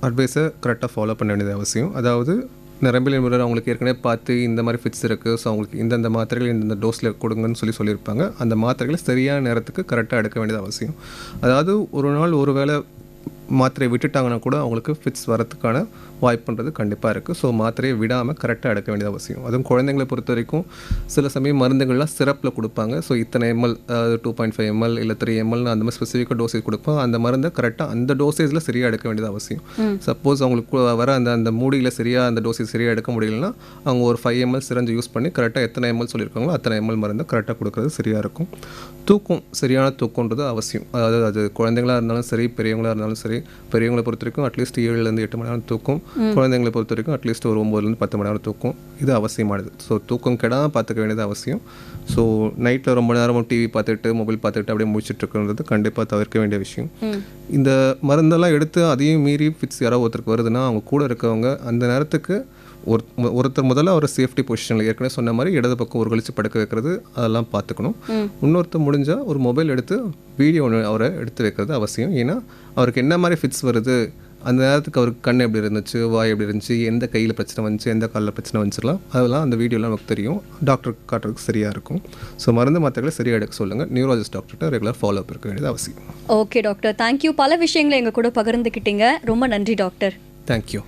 அட்வைஸை கரெக்டாக ஃபாலோ பண்ண வேண்டியது அவசியம். அதாவது நரம்பியல் நிபுணர் அவங்களுக்கு ஏற்கனவே பார்த்து இந்த மாதிரி ஃபிட்ஸ் இருக்குது, ஸோ அவங்களுக்கு இந்தந்த மாத்திரைகள் இந்த டோஸில் கொடுங்கன்னு சொல்லியிருப்பாங்க. அந்த மாத்திரைகளை சரியான நேரத்துக்கு கரெக்டாக எடுக்க வேண்டியது அவசியம். அதாவது ஒரு நாள் ஒரு வேளை மாத்திரையை விட்டுட்டாங்கன்னா கூட அவங்களுக்கு ஃபிட்ஸ் வரதுக்கான வாய்ப்புன்றது கண்டிப்பாக இருக்குது. ஸோ மாத்திரையை விடாமல் கரெக்டாக எடுக்க வேண்டியது அவசியம். அதுவும் குழந்தைங்களை பொறுத்த வரைக்கும் சில சமயம் மருந்துகள்லாம் சிரப்பில் கொடுப்பாங்க. ஸோ இத்தனை எம்எல் 2.5 ml இல்லை 3 ml அந்த மாதிரி ஸ்பெசிஃபிக்காக டோசேஜ் கொடுப்பாங்க. அந்த மருந்தை கரெக்டாக அந்த டோசேஜில் சரியாக எடுக்க வேண்டியது அவசியம். சப்போஸ் அவங்களுக்கு வர அந்த மூடியில் சரியாக அந்த டோசேஜ் சரியாக எடுக்க முடியலன்னா அவங்க ஒரு 5 ml சிரஞ்சு யூஸ் பண்ணி கரெக்டாக எத்தனை ml சொல்லியிருக்காங்களோ அத்தனை ml மருந்தை கரெக்டாக கொடுக்குறது சரியாக இருக்கும். தூக்கம், சரியான தூக்கம்ன்றது அவசியம். அதாவது அது குழந்தைங்களாக இருந்தாலும் சரி, பெரியவங்களாக இருந்தாலும் சரி. பெரியவங்களை பொறுத்த வரைக்கும் அட்லீஸ்ட் 7 to 8 மணி நேரம் தூக்கம், குழந்தைங்களை பொறுத்த வரைக்கும் அட்லீஸ்ட் ஒரு 9 to 10 மணி நேரம் தூக்கம், இது அவசியமானது. ஸோ தூக்கம் கெடாமல் பார்த்துக்க வேண்டியது அவசியம். ஸோ நைட்டில் ரொம்ப நேரமும் டிவி பார்த்துட்டு மொபைல் பார்த்துட்டு அப்படியே முடிச்சுட்டு இருக்கிறது கண்டிப்பாக தவிர்க்க வேண்டிய விஷயம். இந்த மருந்தெல்லாம் எடுத்து அதையும் மீறி ஃபிட்ஸ் யாராவது ஒருத்தருக்கு வருதுன்னா அவங்க கூட இருக்கவங்க அந்த நேரத்துக்கு ஒருத்தர் முதல்ல ஒரு சேஃப்டி பொசிஷனில் ஏற்கனவே சொன்ன மாதிரி இடது பக்கம் ஒரு கழிச்சு படுக்க வைக்கிறது அதெல்லாம் பார்த்துக்கணும். இன்னொருத்தர் முடிஞ்சால் ஒரு மொபைல் எடுத்து வீடியோ அவரை எடுத்து வைக்கிறது அவசியம். ஏன்னா அவருக்கு என்ன மாதிரி ஃபிட்ஸ் வருது, அந்த நேரத்துக்கு அவருக்கு கண் எப்படி இருந்துச்சு, வாய் எப்படி இருந்துச்சு, எந்த கையில் பிரச்சனை வந்துச்சு, எந்த காலில் பிரச்சனை வந்துச்சுலாம் அதெல்லாம் அந்த வீடியோலாம் நமக்கு தெரியும். டாக்டருக்கு காட்டுறதுக்கு சரியாக இருக்கும். ஸோ மருந்து மாத்திரைகளை சரியாக எடுக்க சொல்லுங்கள். நியூராலஜிஸ்ட் டாக்டர்கிட்ட ரெகுலர் ஃபாலோ அப் இருக்க வேண்டியது அவசியம். Okay doctor, thank you. பல விஷயங்களை எங்கள் கூட பகிர்ந்துக்கிட்டீங்க. ரொம்ப நன்றி டாக்டர். தேங்க்யூ.